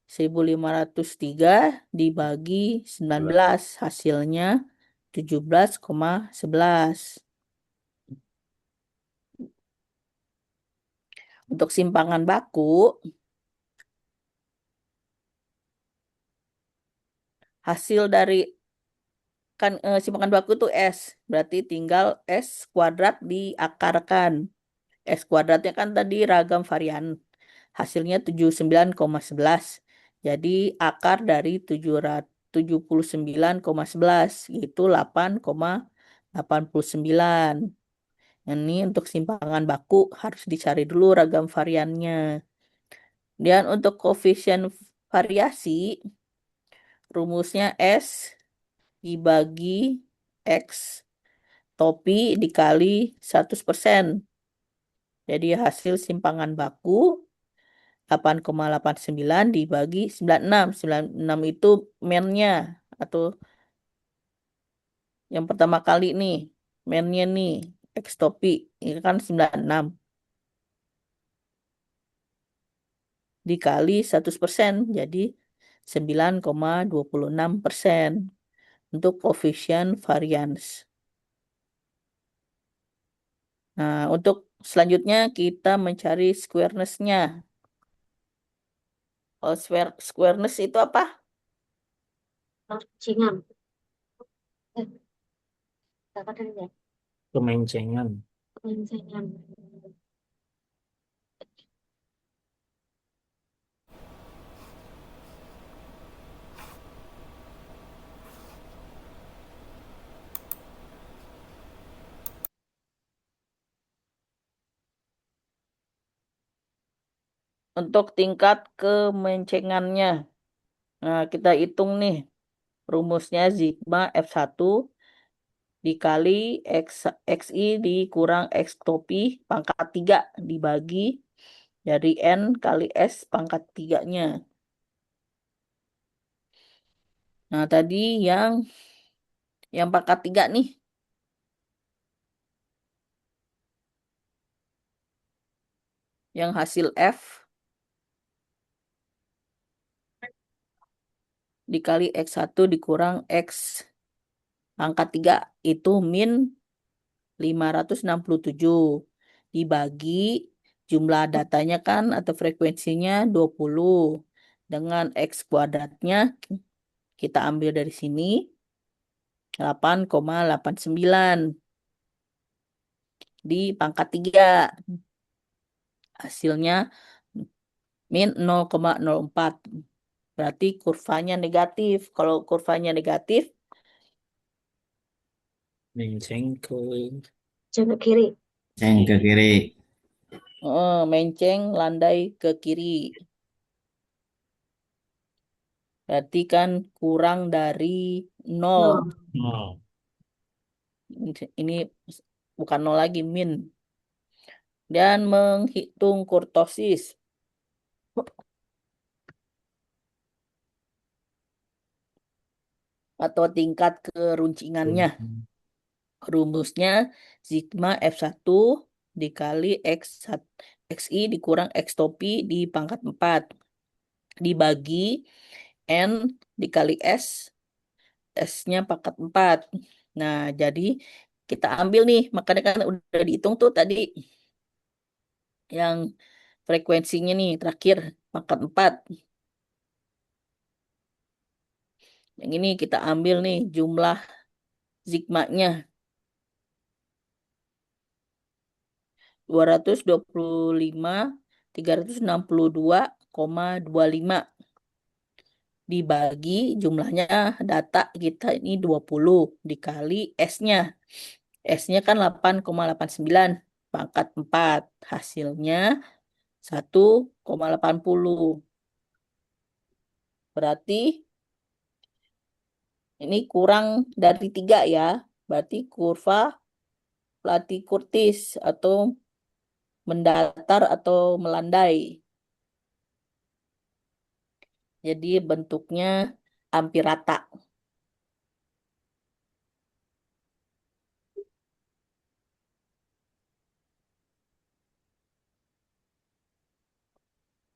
1503 dibagi 19 hasilnya 17,11. Untuk simpangan baku hasil dari kan simpangan baku tuh S. Berarti tinggal S kuadrat diakarkan. S kuadratnya kan tadi ragam varian. Hasilnya 79,11. Jadi akar dari 79,11 yaitu 8,89. Ini untuk simpangan baku harus dicari dulu ragam variannya. Dan untuk koefisien variasi, rumusnya S dibagi X topi dikali 100%. Jadi hasil simpangan baku 8,89 dibagi 96. 96 itu mennya atau yang pertama kali nih. Mennya nih X topi ini kan 96 dikali 100%. Jadi 9,26% untuk koefisien varians. Nah, untuk selanjutnya kita mencari squareness-nya. Oh, squareness itu apa? Cingan. Apa tadi ya? Kemencengan. Cingan. Untuk tingkat kemencengannya. Nah, kita hitung nih. Rumusnya sigma F1 dikali XI dikurang X topi pangkat 3 dibagi dari N kali S pangkat 3-nya. Nah, tadi yang pangkat 3 nih. Yang hasil F dikali X1 dikurang X pangkat 3 itu min 567 dibagi jumlah datanya kan atau frekuensinya 20 dengan X kuadratnya kita ambil dari sini 8,89 di pangkat 3 hasilnya min 0,04 berarti kurvanya negatif. Kalau kurvanya negatif Menceng ke Coba kiri. Ceng ke kiri. menceng landai ke kiri. Berarti kan kurang dari 0. Nol. nol. Ini bukan 0 lagi, min. Dan menghitung kurtosis. Atau tingkat keruncingannya. Rumusnya sigma F1 dikali XI dikurang X topi di pangkat 4. Dibagi N dikali S. S-nya pangkat 4. Nah, jadi kita ambil nih. Makanya kan udah dihitung tuh tadi. Yang frekuensinya nih terakhir pangkat 4. Yang ini kita ambil nih jumlah sigma-nya. 225.362,25 dibagi jumlahnya data kita ini 20 dikali S-nya. S-nya kan 8,89 pangkat 4. Hasilnya 1,80. Berarti ini kurang dari 3 ya. Berarti kurva Platy-Curtis atau mendatar atau melandai. Jadi bentuknya hampir rata.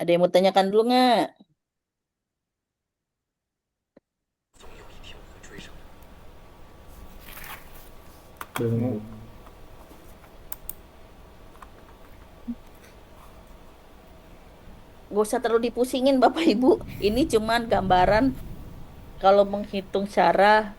Ada yang mau tanyakan dulu nggak? Belum. Gak usah terlalu dipusingin Bapak Ibu. Ini cuman gambaran kalau menghitung cara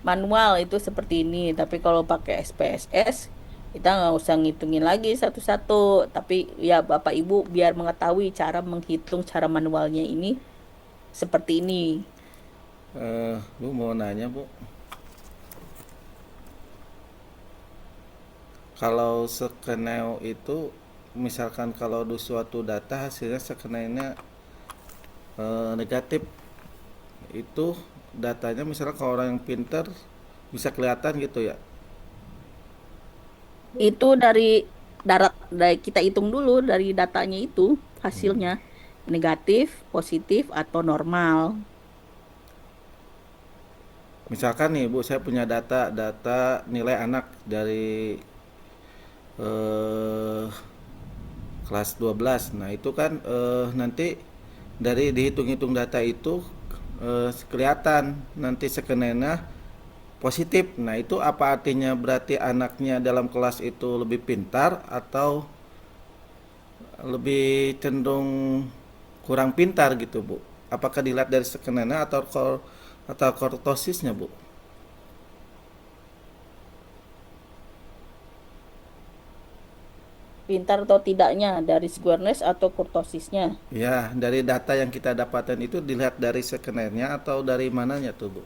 manual itu seperti ini. Tapi kalau pakai SPSS, kita nggak usah ngitungin lagi satu-satu. Tapi ya Bapak Ibu biar mengetahui cara menghitung cara manualnya ini seperti ini. Bu mau nanya Bu, kalau skenario itu misalkan kalau di suatu data hasilnya skenario negatif, itu datanya misalnya kalau orang yang pinter bisa kelihatan gitu ya. Itu dari kita hitung dulu dari datanya itu hasilnya negatif, positif atau normal. Misalkan nih Bu, saya punya data nilai anak dari eh, kelas 12. Nah, itu kan nanti dari dihitung-hitung data itu kelihatan nanti sekenanya positif. Nah, itu apa artinya, berarti anaknya dalam kelas itu lebih pintar atau lebih cenderung kurang pintar gitu, Bu? Apakah dilihat dari sekenanya atau kortosisnya, Bu? Pintar atau tidaknya dari squareness atau kurtosisnya. Ya, dari data yang kita dapatkan itu dilihat dari skenernya atau dari mananya tuh, Bu?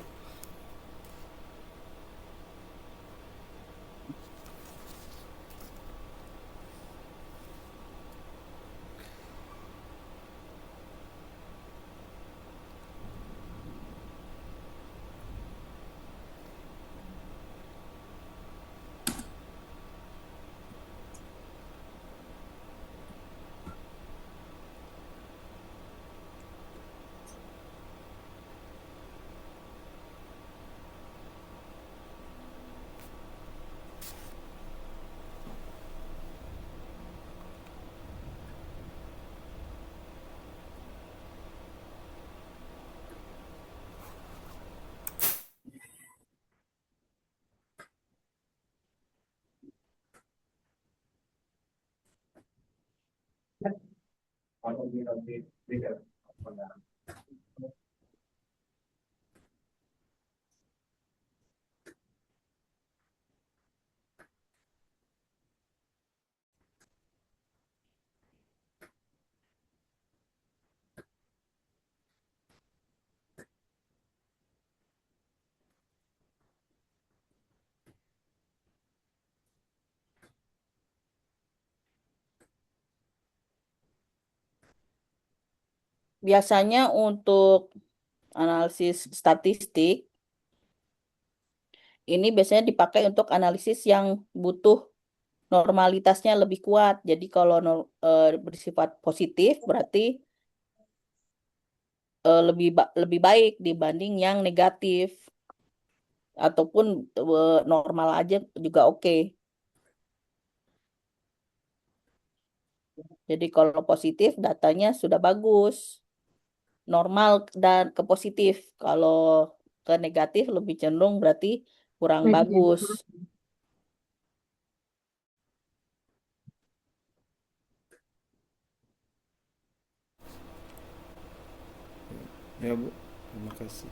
Biasanya untuk analisis statistik ini biasanya dipakai untuk analisis yang butuh normalitasnya lebih kuat. Jadi kalau bersifat positif berarti lebih baik dibanding yang negatif ataupun normal aja juga oke. Jadi kalau positif datanya sudah bagus, normal dan ke positif. Kalau ke negatif lebih cenderung berarti kurang bagus. Ya, Bu. Terima kasih.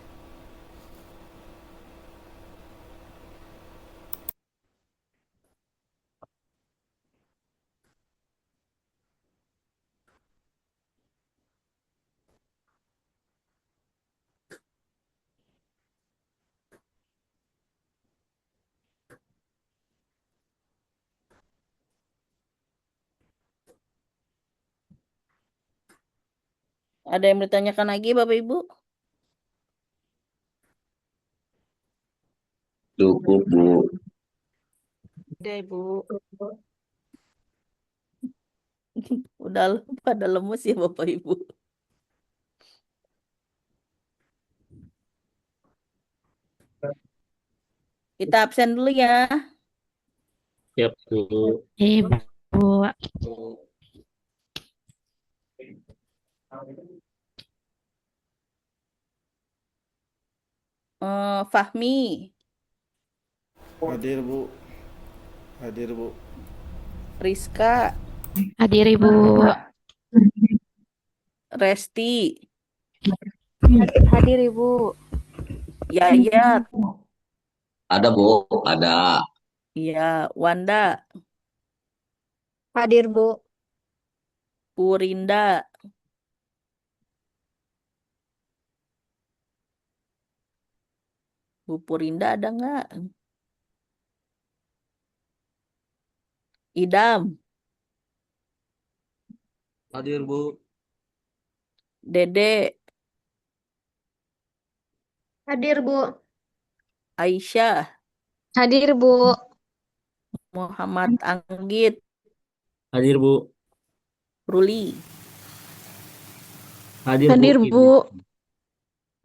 Ada yang bertanyakan lagi Bapak Ibu? Cukup, Bu. Udah, Ibu. Udah pada lemes ya Bapak Ibu. Kita absen dulu ya. Siap, Bu. Ibu. Fahmi, Hadir, Bu. Hadir, Bu. Rizka, Hadir, Ibu. Resti, Hadir, Ibu. Yayat, Ada, Bu. Ada. Iya, Wanda, Hadir, Bu. Purinda, Bu Purinda ada nggak? Idam, Hadir, Bu. Dede, Hadir, Bu. Aisyah, Hadir, Bu. Muhammad Anggit, Hadir, Bu. Ruli, Hadir, Bu. Hadir, Bu.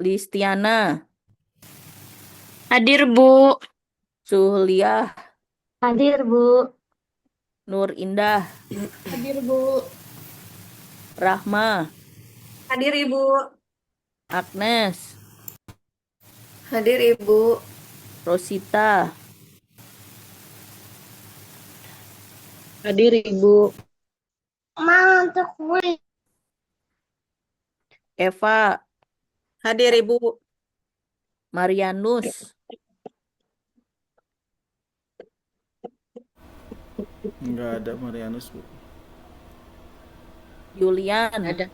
Listiana, Hadir, Bu. Suhliah, Hadir, Bu. Nur Indah, Hadir, Bu. Rahma, Hadir, Ibu. Agnes, Hadir, Ibu. Rosita, Hadir, Ibu. Mantap, Bu. Eva, Hadir, Ibu. Marianus, Nggak ada Marianus, Bu. Julian, Ada.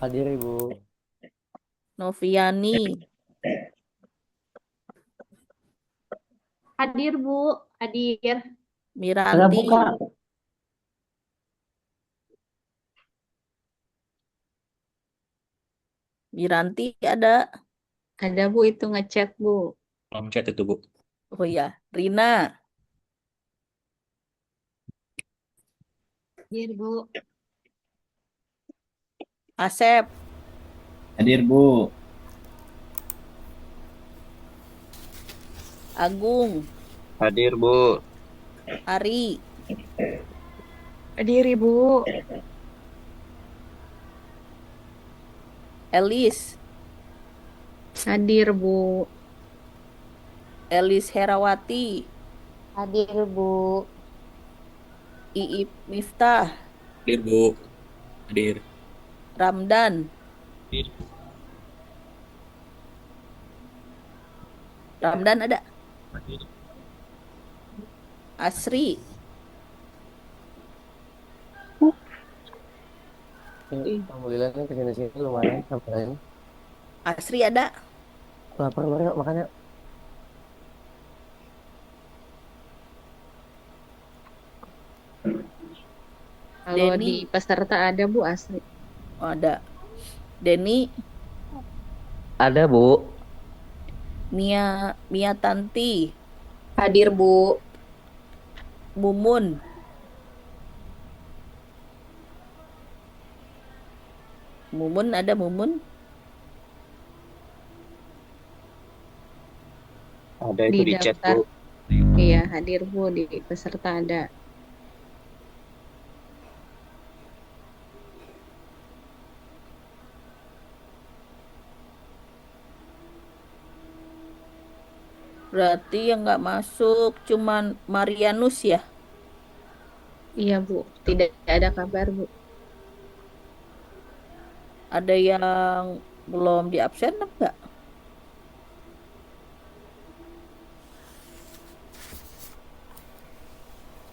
Hadir, Ibu. Noviani, Hadir, Bu. Hadir. Miranti, Miranti ada. Ada, Bu, itu ngechat, Bu. Belum chat itu, Bu. Oh ya, Rina, Hadir, Bu. Asep, Hadir, Bu. Agung, Hadir, Bu. Ari, Hadir, Ibu. Elis, Hadir, Bu. Elis Herawati, Hadir, Bu. Iip Miftah, Hadir, Bu. Hadir. Ramdan, Hadir. Ramdan ada. Hadir. Asri, Alhamdulillah nih kesini-sini lumayan sampai Asri ada. lapar mari yuk makan yuk. Kalau Denny, di peserta ada, Bu, asli. oh, ada. Denny, Ada Bu. Mia, Mia Tanti, Hadir, Bu. Mumun, Mumun ada Mumun. Ada Di itu di chat, daftar. Bu. Iya, hadir, Bu. Di peserta ada. Berarti yang nggak masuk cuman Marianus ya. Iya, Bu. Tidak ada kabar, Bu. Ada yang belum di absen enggak?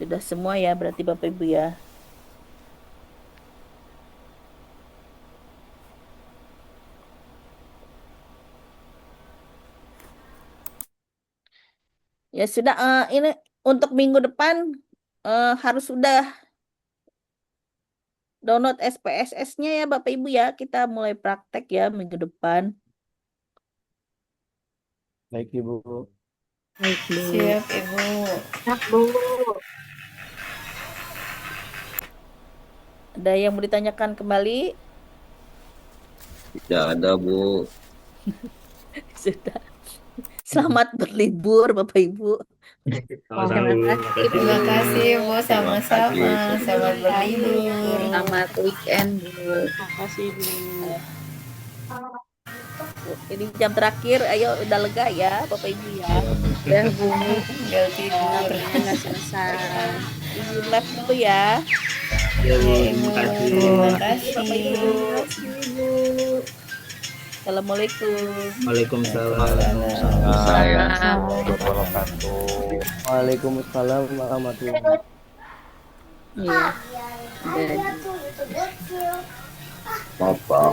Sudah semua ya berarti Bapak Ibu ya. Ya sudah, ini untuk minggu depan harus sudah download SPSS-nya ya Bapak Ibu ya. Kita mulai praktek ya minggu depan. Baik Ibu. Baik, Bu. Siap, Ibu. Siap, Bu. Ada yang mau ditanyakan kembali? Tidak ada, Bu. Sudah. Selamat berlibur Bapak Ibu. Sama-sama. Terima kasih, Bu. Terima Sama-sama. kasih. Selamat berlibur. Selamat weekend, Bu. Makasih, Bu. Ini jam terakhir, ayo udah lega ya Bapak Ibu ya. Udah, Bu. Tinggal tidur. Nggak selesai. Izin live dulu ya. Ya, Bu. Ya, Ibu. Terima kasih. Terima Bapak kasih. Ibu. Assalamualaikum. Waalaikumsalam. Saya warahmatullahi wabarakatuh. Waalaikumsalam warahmatullahi wabarakatuh. Iya. Jadi. Maaf, Pak.